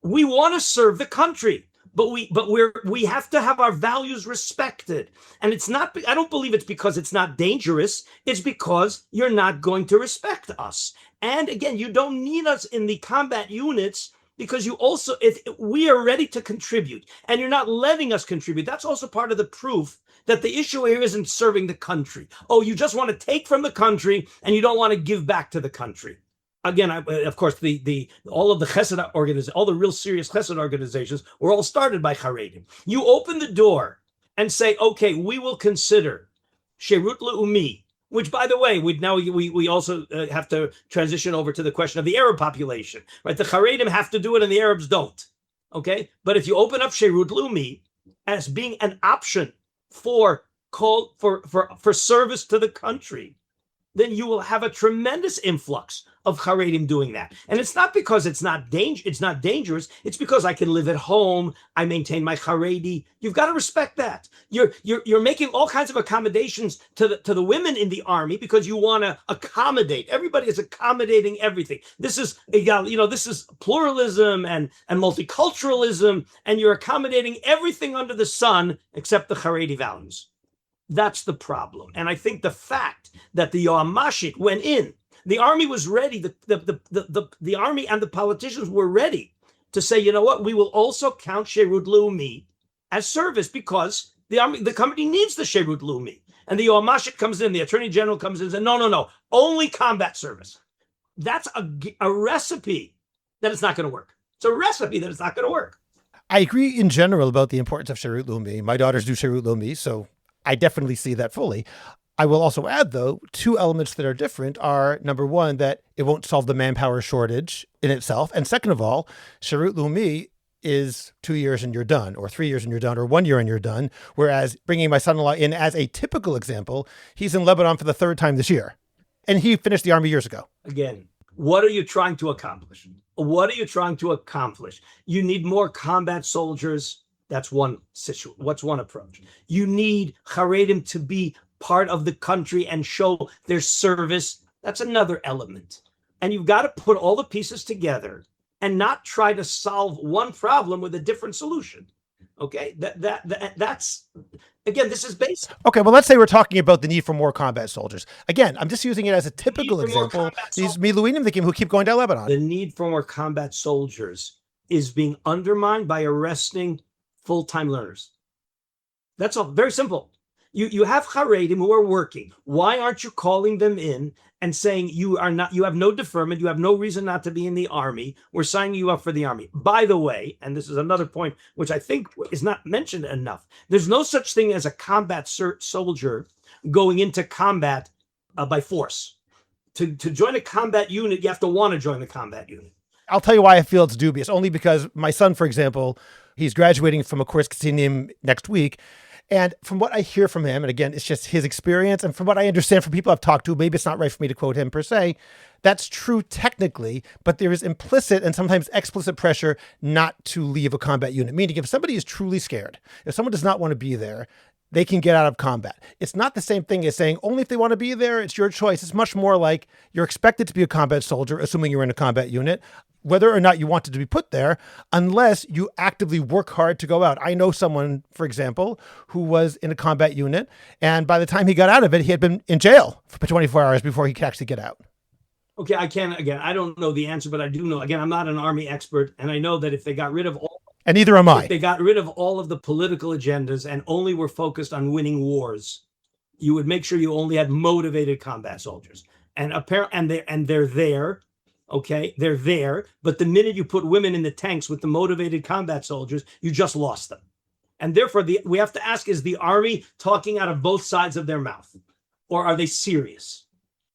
We want to serve the country, but we have to have our values respected. And it's not, I don't believe it's because it's not dangerous. It's because you're not going to respect us. And again, you don't need us in the combat units because we are ready to contribute, and you're not letting us contribute. That's also part of the proof that the issue here isn't serving the country. Oh, you just want to take from the country and you don't want to give back to the country. Again, of course, all of the chesed organizations, all the real serious chesed organizations were all started by Chareidim. You open the door and say, okay, we will consider Sherut Le'umi, which, by the way, we also have to transition over to the question of the Arab population, right? The Chareidim have to do it and the Arabs don't, okay? But if you open up Sherut Le'umi as being an option for service to the country, then you will have a tremendous influx of Chareidim doing that. And it's not because it's not dangerous. It's because I can live at home. I maintain my Chareidi. You've got to respect that. You're making all kinds of accommodations to the women in the army because you want to accommodate. Everybody is accommodating everything. This is this is pluralism and multiculturalism, and you're accommodating everything under the sun except the Chareidi values. That's the problem. And I think the fact that the Yoamashit went in, the army was ready, the army and the politicians were ready to say, you know what, we will also count Sherut Leumi as service because the company needs the Sherut Leumi. And the Yoamashit comes in, the Attorney General comes in and says, no, only combat service. That's a recipe that it's not going to work. It's a recipe that it's not going to work. I agree in general about the importance of Sherut Leumi. My daughters do Sherut Leumi, so I definitely see that fully. I will also add, though, two elements that are different are, number one, that it won't solve the manpower shortage in itself. And second of all, Sherut Leumi is 2 years and you're done, or 3 years and you're done, or 1 year and you're done. Whereas bringing my son-in-law in as a typical example, he's in Lebanon for the third time this year. And he finished the army years ago. Again, what are you trying to accomplish? What are you trying to accomplish? You need more combat soldiers. That's one situation. What's one approach? You need Chareidim to be part of the country and show their service. That's another element. And you've got to put all the pieces together and not try to solve one problem with a different solution. Okay, that's again, this is basic. Okay, well, let's say we're talking about the need for more combat soldiers. Again, I'm just using it as a typical example. These Miluinim who keep going to Lebanon. The need for more combat soldiers is being undermined by arresting full-time learners. That's all. Very simple. You have Chareidim who are working. Why aren't you calling them in and saying you have no deferment, you have no reason not to be in the army, we're signing you up for the army? By the way, and this is another point which I think is not mentioned enough, there's no such thing as a combat soldier going into combat by force. To join a combat unit, you have to want to join the combat unit. I'll tell you why I feel it's dubious. Only because my son, for example, he's graduating from a course Kasinim next week. And from what I hear from him, and again, it's just his experience, and from what I understand from people I've talked to, maybe it's not right for me to quote him per se, that's true technically, but there is implicit and sometimes explicit pressure not to leave a combat unit. Meaning if somebody is truly scared, if someone does not want to be there, they can get out of combat. It's not the same thing as saying only if they want to be there, it's your choice. It's much more like you're expected to be a combat soldier, assuming you're in a combat unit, whether or not you wanted to be put there, unless you actively work hard to go out. I know someone, for example, who was in a combat unit, and by the time he got out of it, he had been in jail for 24 hours before he could actually get out. Okay, I don't know the answer, but I do know, again, I'm not an army expert, and I know that if they got rid of all... And neither am I. If they got rid of all of the political agendas and only were focused on winning wars, you would make sure you only had motivated combat soldiers. And they're there. Okay, they're there, but the minute you put women in the tanks with the motivated combat soldiers, you just lost them. And therefore, we have to ask, is the army talking out of both sides of their mouth? Or are they serious?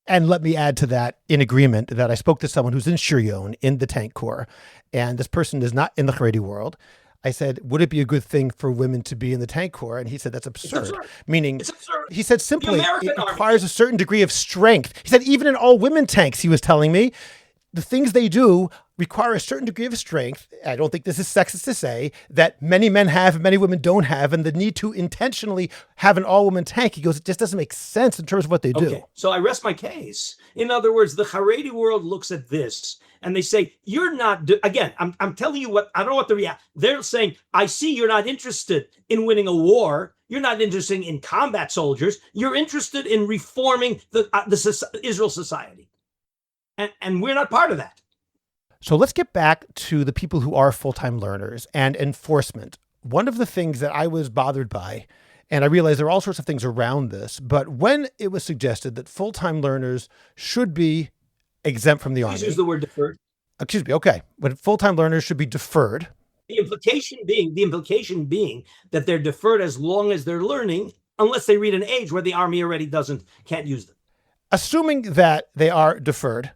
And let me add to that, in agreement, that I spoke to someone who's in Shiryon in the tank corps, and this person is not in the Chareidi world. I said, would it be a good thing for women to be in the tank corps? And he said, that's absurd. It's absurd. Meaning, it's absurd. He said simply, it requires a certain degree of strength. He said, even in all women tanks, he was telling me, the things they do require a certain degree of strength. I don't think this is sexist to say that many men have and many women don't have, and the need to intentionally have an all-woman tank, he goes, it just doesn't make sense in terms of what they do. Okay, so I rest my case. In other words, the Chareidi world looks at this and they say, you're not, again, I'm telling you what, I don't know what the react. They're saying, I see you're not interested in winning a war. You're not interested in combat soldiers. You're interested in reforming the Israel society. And we're not part of that. So let's get back to the people who are full-time learners and enforcement. One of the things that I was bothered by, and I realize there are all sorts of things around this, but when it was suggested that full-time learners should be exempt from the army. Please use the word deferred. Excuse me. Okay. When full-time learners should be deferred. The implication being that they're deferred as long as they're learning, unless they reach an age where the army already can't use them. Assuming that they are deferred,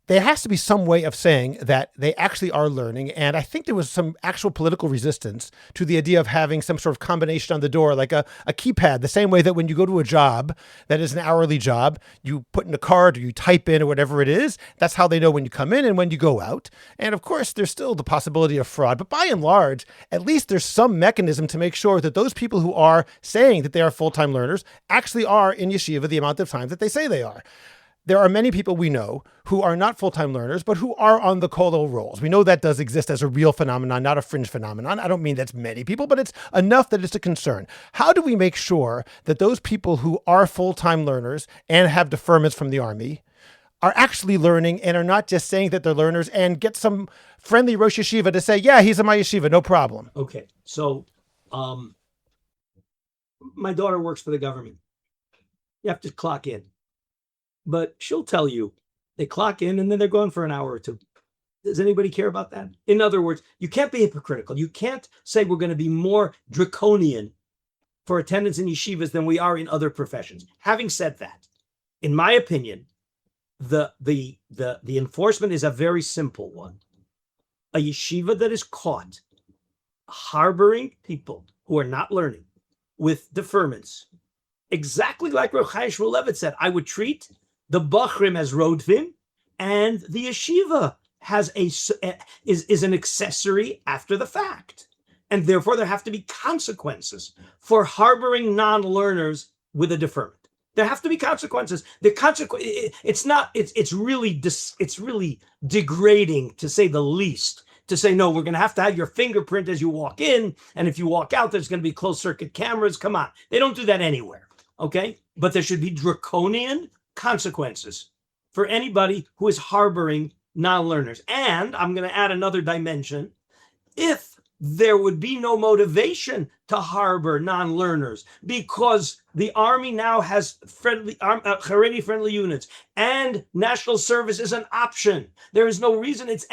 there has to be some way of saying that they actually are learning. And I think there was some actual political resistance to the idea of having some sort of combination on the door, like a keypad, the same way that when you go to a job that is an hourly job, you put in a card or you type in or whatever it is. That's how they know when you come in and when you go out. And of course, there's still the possibility of fraud. But by and large, at least there's some mechanism to make sure that those people who are saying that they are full-time learners actually are in yeshiva the amount of time that they say they are. There are many people we know who are not full-time learners, but who are on the kollel rolls. We know that does exist as a real phenomenon, not a fringe phenomenon. I don't mean that's many people, but it's enough that it's a concern. How do we make sure that those people who are full-time learners and have deferments from the army are actually learning and are not just saying that they're learners and get some friendly Rosh Yeshiva to say, yeah, he's in my yeshiva, no problem? Okay, so my daughter works for the government. You have to clock in. But she'll tell you they clock in and then they're gone for an hour or two. Does anybody care about that? In other words, you can't be hypocritical. You can't say we're going to be more draconian for attendance in yeshivas than we are in other professions. Having said that, in my opinion, the enforcement is a very simple one. A yeshiva that is caught harboring people who are not learning with deferments, exactly like Rav Shaya Karlinsky said, I would treat the bachrim as rodvim, and the yeshiva is an accessory after the fact, and therefore there have to be consequences for harboring non-learners with a deferment. There have to be consequences. It's really degrading, to say the least, to say, no, we're going to have your fingerprint as you walk in, and if you walk out, there's going to be closed circuit cameras. Come on, they don't do that anywhere. Okay, but there should be draconian consequences for anybody who is harboring non-learners. And I'm going to add another dimension. If there would be no motivation to harbor non-learners because the army now has Chareidi friendly units and national service is an option, there is no reason. It's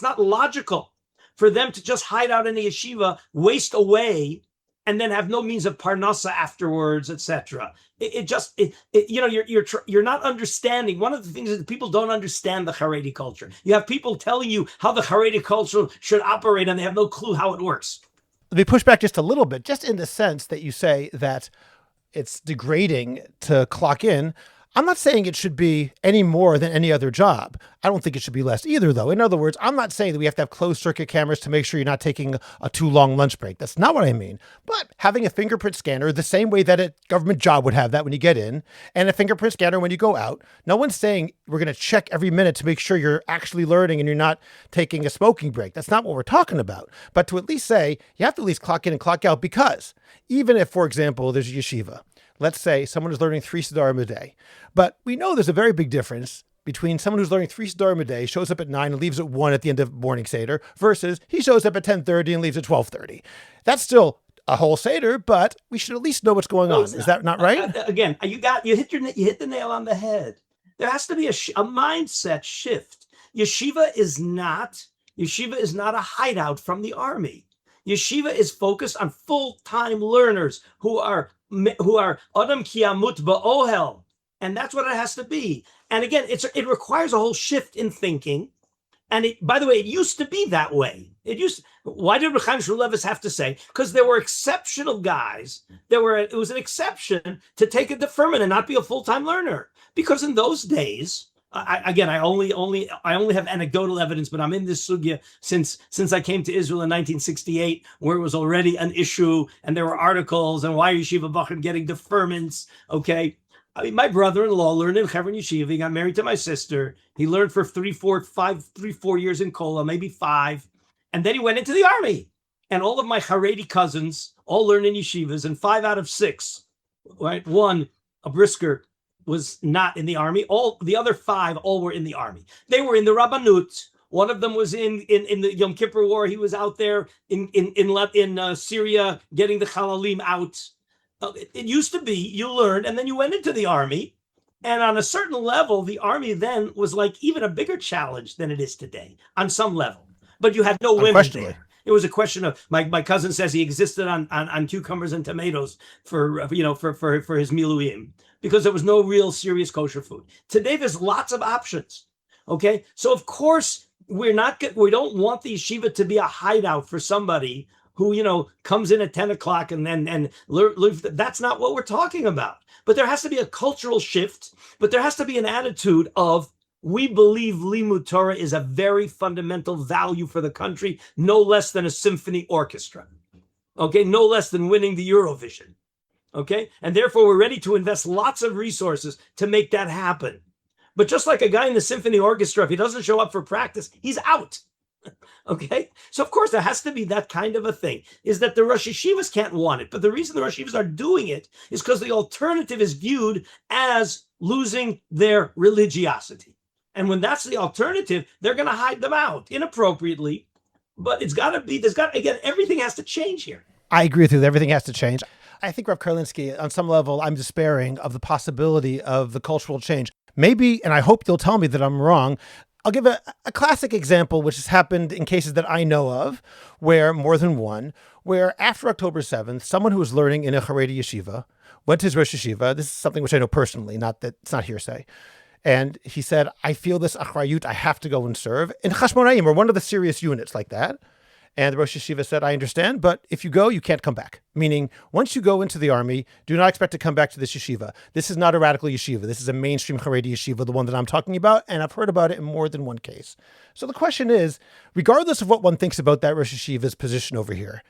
not logical for them to just hide out in the yeshiva, waste away, and then have no means of parnasa afterwards, etc. You're not understanding. One of the things is that people don't understand the Chareidi culture. You have people telling you how the Chareidi culture should operate, and they have no clue how it works. Let me push back just a little bit, just in the sense that you say that it's degrading to clock in. I'm not saying it should be any more than any other job. I don't think it should be less either, though. In other words, I'm not saying that we have to have closed circuit cameras to make sure you're not taking a too long lunch break. That's not what I mean. But having a fingerprint scanner, the same way that a government job would have that when you get in, and a fingerprint scanner when you go out. No one's saying we're going to check every minute to make sure you're actually learning and you're not taking a smoking break. That's not what we're talking about. But to at least say you have to at least clock in and clock out, because even if, for example, there's a yeshiva, let's say someone is learning 3 Siddharim a day, but we know there's a very big difference between someone who's learning 3 Siddharim a day, shows up at 9 and leaves at 1 at the end of morning Seder, versus he shows up at 10:30 and leaves at 12:30. That's still a whole Seder, but we should at least know what's going on. Is that not right? Again, you hit the nail on the head. There has to be a mindset shift. Yeshiva is not a hideout from the army. Yeshiva is focused on full-time learners who are Adam ki amut ba'ohel, and that's what it has to be. And again, it requires a whole shift in thinking. And by the way, it used to be that way. Why did Rav Karlinsky have to say? Because there were exceptional guys. It was an exception to take a deferment and not be a full-time learner. Because in those days, I only have anecdotal evidence, but I'm in this sugya since I came to Israel in 1968, where it was already an issue, and there were articles, and why are yeshiva bachrim getting deferments? Okay, I mean, my brother-in-law learned in Hebron Yeshiva. He got married to my sister. He learned for 4 years in Kola, maybe 5, and then he went into the army. And all of my Chareidi cousins all learned in yeshivas, and 5 out of 6, right? One, a brisker, was not in the army. All the other 5 all were in the army. They were in the Rabbanut. One of them was in the Yom Kippur War. He was out there in Syria getting the Chalalim out. It used to be you learned and then you went into the army. And on a certain level, the army then was like even a bigger challenge than it is today on some level. But you had no women there. It was a question of my cousin says he existed on cucumbers and tomatoes for his miluim because there was no real serious kosher food. Today there's lots of options. Okay, so of course we don't want the yeshiva to be a hideout for somebody who comes in at 10 o'clock and that's not what we're talking about. But there has to be a cultural shift, but there has to be an attitude of we believe Limud Torah is a very fundamental value for the country, no less than a symphony orchestra. Okay, no less than winning the Eurovision. Okay, and therefore we're ready to invest lots of resources to make that happen. But just like a guy in the symphony orchestra, if he doesn't show up for practice, he's out. Okay, so of course there has to be that kind of a thing, is that the Rosh Yeshivas can't want it. But the reason the Rosh Yeshivas are doing it is because the alternative is viewed as losing their religiosity. And when that's the alternative, they're going to hide them out inappropriately. But again, everything has to change here. I agree with you. Everything has to change. I think Rav Karlinsky, on some level, I'm despairing of the possibility of the cultural change. Maybe, and I hope you'll tell me that I'm wrong, I'll give a classic example, which has happened in cases that I know of, where more than one, where after October 7th, someone who was learning in a Chareidi yeshiva went to his Rosh Yeshiva. This is something which I know personally, not that it's not hearsay. And he said, I feel this achrayut, I have to go and serve. In Chashmonaim, or one of the serious units like that. And the Rosh Yeshiva said, I understand, but if you go, you can't come back. Meaning, once you go into the army, do not expect to come back to this yeshiva. This is not a radical yeshiva. This is a mainstream Chareidi yeshiva, the one that I'm talking about, and I've heard about it in more than one case. So the question is, regardless of what one thinks about that Rosh Yeshiva's position over here,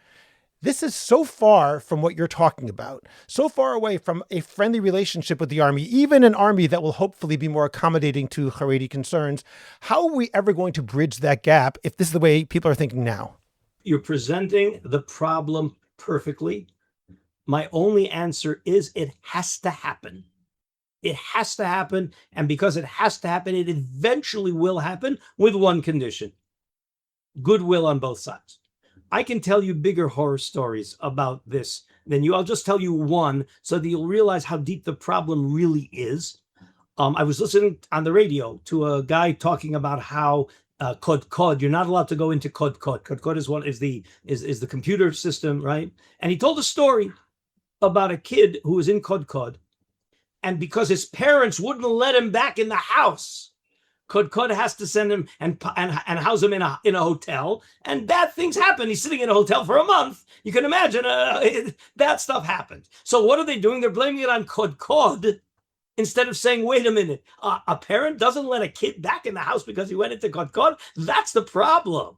this is so far from what you're talking about, so far away from a friendly relationship with the army, even an army that will hopefully be more accommodating to Chareidi concerns. How are we ever going to bridge that gap if this is the way people are thinking now? You're presenting the problem perfectly. My only answer is it has to happen. It has to happen. And because it has to happen, it eventually will happen with one condition: goodwill on both sides. I can tell you bigger horror stories about this than you. I'll just tell you one so that you'll realize how deep the problem really is. I was listening on the radio to a guy talking about how code. You're not allowed to go into code. Code is the computer system, right? And he told a story about a kid who was in code, and because his parents wouldn't let him back in the house, code has to send him and house him in a hotel, and bad things happen. He's sitting in a hotel for a month. You can imagine bad stuff happened. So what are they doing? They're blaming it on code. Instead of saying, wait a minute, a parent doesn't let a kid back in the house because he went into code. That's the problem.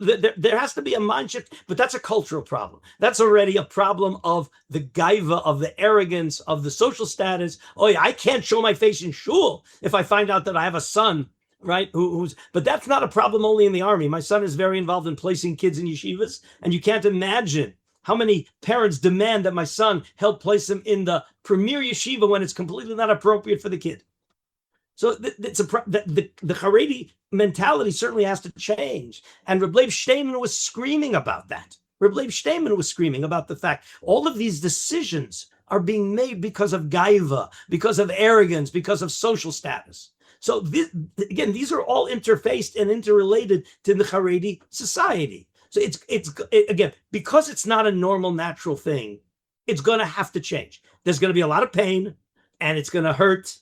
There has to be a mind shift, but that's a cultural problem. That's already a problem of the gaiva, of the arrogance, of the social status. Oh yeah, I can't show my face in shul if I find out that I have a son, right? But that's not a problem only in the army. My son is very involved in placing kids in yeshivas, and you can't imagine how many parents demand that my son help place him in the premier yeshiva when it's completely not appropriate for the kid. So the Chareidi mentality certainly has to change. And Reb Leib Shteinman was screaming about that. Reb Leib Shteinman was screaming about the fact all of these decisions are being made because of gaiva, because of arrogance, because of social status. So these are all interfaced and interrelated to the Chareidi society. So it's again, because it's not a normal, natural thing, it's going to have to change. There's going to be a lot of pain, and it's going to hurt,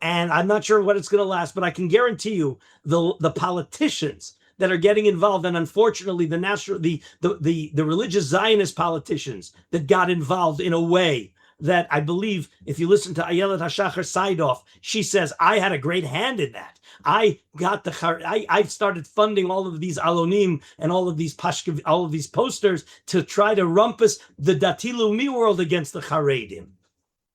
and I'm not sure what it's going to last, but I can guarantee you the politicians that are getting involved, and unfortunately the religious Zionist politicians that got involved in a way that I believe, if you listen to Ayelet HaShachar Saidoff, she says, I had a great hand in that. I started funding all of these alonim and all of these posters to try to rumpus the Dati Leumi world against the Chareidim.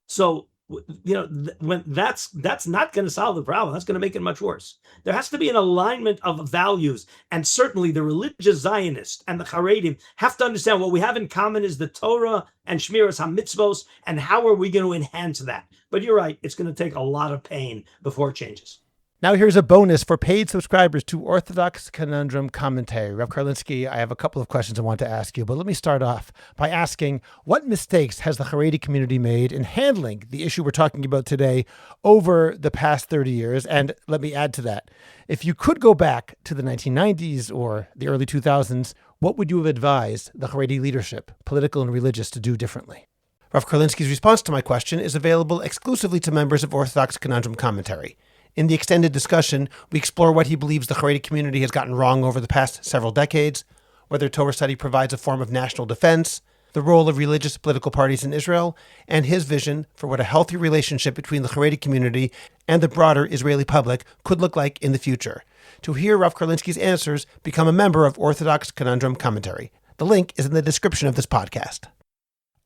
So, when that's not going to solve the problem. That's going to make it much worse. There has to be an alignment of values, and certainly the religious Zionists and the Chareidim have to understand what we have in common is the Torah and Shmiras HaMitzvos, and how are we going to enhance that? But you're right, it's going to take a lot of pain before it changes. Now here's a bonus for paid subscribers to Orthodox Conundrum Commentary. Rav Karlinsky, I have a couple of questions I want to ask you, but let me start off by asking, what mistakes has the Chareidi community made in handling the issue we're talking about today over the past 30 years? And let me add to that, if you could go back to the 1990s or the early 2000s, what would you have advised the Chareidi leadership, political and religious, to do differently? Rav Karlinsky's response to my question is available exclusively to members of Orthodox Conundrum Commentary. In the extended discussion, we explore what he believes the Chareidi community has gotten wrong over the past several decades, whether Torah study provides a form of national defense, the role of religious political parties in Israel, and his vision for what a healthy relationship between the Chareidi community and the broader Israeli public could look like in the future. To hear Rav Karlinsky's answers, become a member of Orthodox Conundrum Commentary. The link is in the description of this podcast.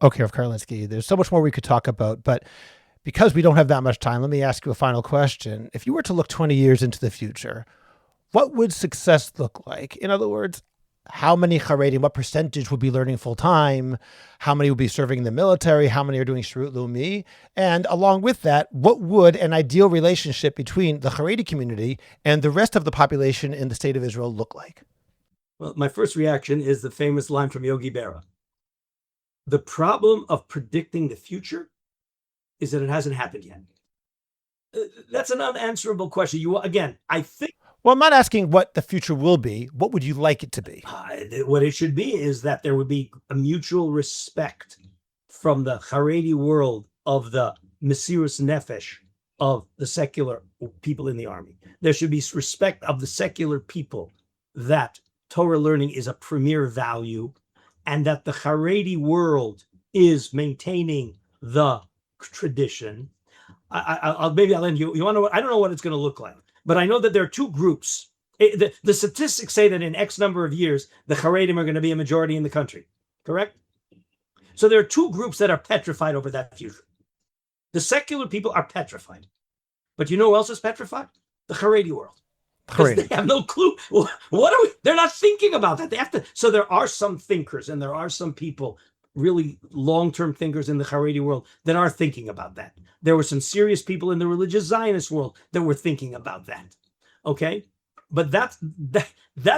Okay, Rav Karlinsky, there's so much more we could talk about, but because we don't have that much time, let me ask you a final question. If you were to look 20 years into the future, what would success look like? In other words, how many Chareidim, what percentage would be learning full-time? How many would be serving in the military? How many are doing Shirut Leumi? And along with that, what would an ideal relationship between the Chareidi community and the rest of the population in the state of Israel look like? Well, my first reaction is the famous line from Yogi Berra. The problem of predicting the future is that it hasn't happened yet. That's an unanswerable question. I think... Well, I'm not asking what the future will be. What would you like it to be? What it should be is that there would be a mutual respect from the Chareidi world of the Mesirus Nefesh of the secular people in the army. There should be respect of the secular people that Torah learning is a premier value and that the Chareidi world is maintaining the tradition. I'll end you. You want to know? I don't know what it's going to look like, but I know that there are two groups. The statistics say that in X number of years, the Chareidim are going to be a majority in the country. Correct? So there are two groups that are petrified over that future. The secular people are petrified, but you know who else is petrified? The Chareidi world. Because they have no clue. What are we? They're not thinking about that. They have to. So there are some thinkers and there are some people, really long-term thinkers in the Chareidi world that are thinking about that. There were some serious people in the religious Zionist world that were thinking about that. Okay? But that's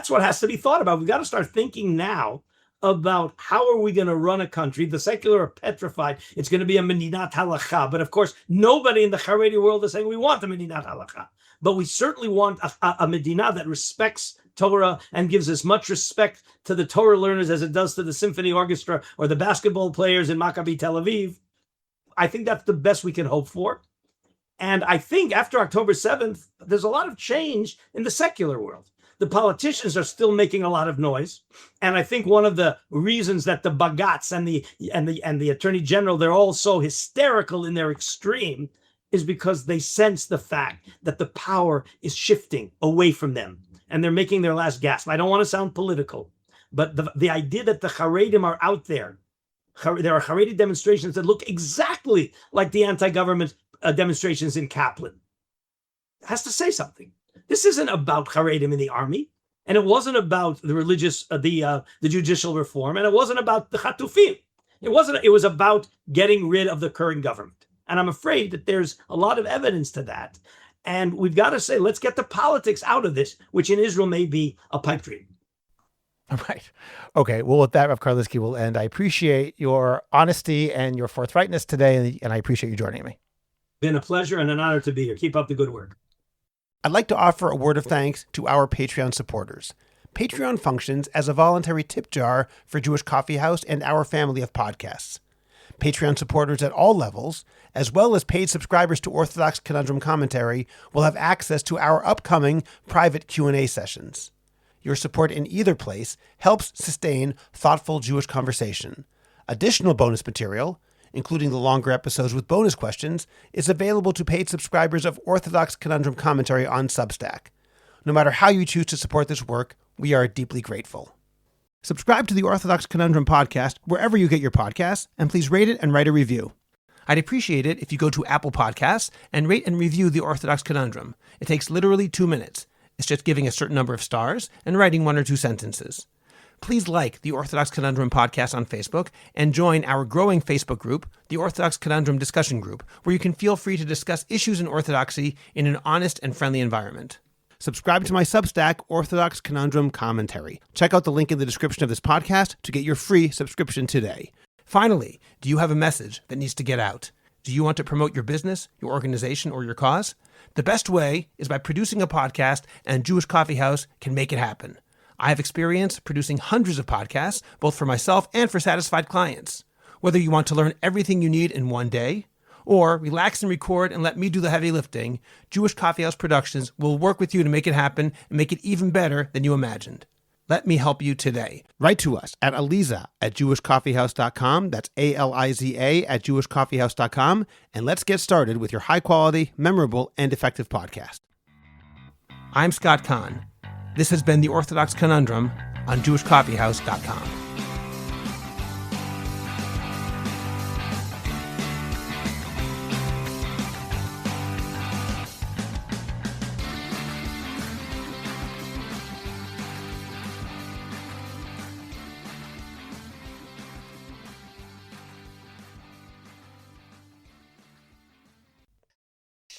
what has to be thought about. We've got to start thinking now about how are we going to run a country. The secular are petrified. It's going to be a Medinat Halacha. But of course, nobody in the Chareidi world is saying we want a Medinat Halacha. But we certainly want a Medina that respects Torah and gives as much respect to the Torah learners as it does to the symphony orchestra or the basketball players in Maccabi Tel Aviv. I think that's the best we can hope for. And I think after October 7th, there's a lot of change in the secular world. The politicians are still making a lot of noise. And I think one of the reasons that the Bagats and the Attorney General, they're all so hysterical in their extreme is because they sense the fact that the power is shifting away from them and they're making their last gasp. I don't want to sound political, but the idea that the Chareidim are out there, there are Chareidi demonstrations that look exactly like the anti-government demonstrations in Kaplan, has to say something. This isn't about Chareidim in the army, and it wasn't about the religious, the judicial reform, and it wasn't about the Chatufim. It was about getting rid of the current government. And I'm afraid that there's a lot of evidence to that. And we've got to say, let's get the politics out of this, which in Israel may be a pipe dream. All right. Okay. Well, with that, Rav Karlinsky will end. I appreciate your honesty and your forthrightness today, and I appreciate you joining me. Been a pleasure and an honor to be here. Keep up the good work. I'd like to offer a word of thanks to our Patreon supporters. Patreon functions as a voluntary tip jar for Jewish Coffee House and our family of podcasts. Patreon supporters at all levels, as well as paid subscribers to Orthodox Conundrum Commentary, will have access to our upcoming private Q&A sessions. Your support in either place helps sustain thoughtful Jewish conversation. Additional bonus material, including the longer episodes with bonus questions, is available to paid subscribers of Orthodox Conundrum Commentary on Substack. No matter how you choose to support this work, we are deeply grateful. Subscribe to the Orthodox Conundrum podcast wherever you get your podcasts, and please rate it and write a review. I'd appreciate it if you go to Apple Podcasts and rate and review the Orthodox Conundrum. It takes literally 2 minutes. It's just giving a certain number of stars and writing 1 or 2 sentences. Please like the Orthodox Conundrum podcast on Facebook and join our growing Facebook group, the Orthodox Conundrum Discussion Group, where you can feel free to discuss issues in Orthodoxy in an honest and friendly environment. Subscribe to my Substack, Orthodox Conundrum Commentary. Check out the link in the description of this podcast to get your free subscription today. Finally, do you have a message that needs to get out? Do you want to promote your business, your organization, or your cause? The best way is by producing a podcast, and Jewish Coffee House can make it happen. I have experience producing hundreds of podcasts, both for myself and for satisfied clients. Whether you want to learn everything you need in one day, or relax and record and let me do the heavy lifting, Jewish Coffee House Productions will work with you to make it happen and make it even better than you imagined. Let me help you today. Write to us at aliza@jewishcoffeehouse.com. That's ALIZA @jewishcoffeehouse.com. And let's get started with your high-quality, memorable, and effective podcast. I'm Scott Kahn. This has been the Orthodox Conundrum on jewishcoffeehouse.com.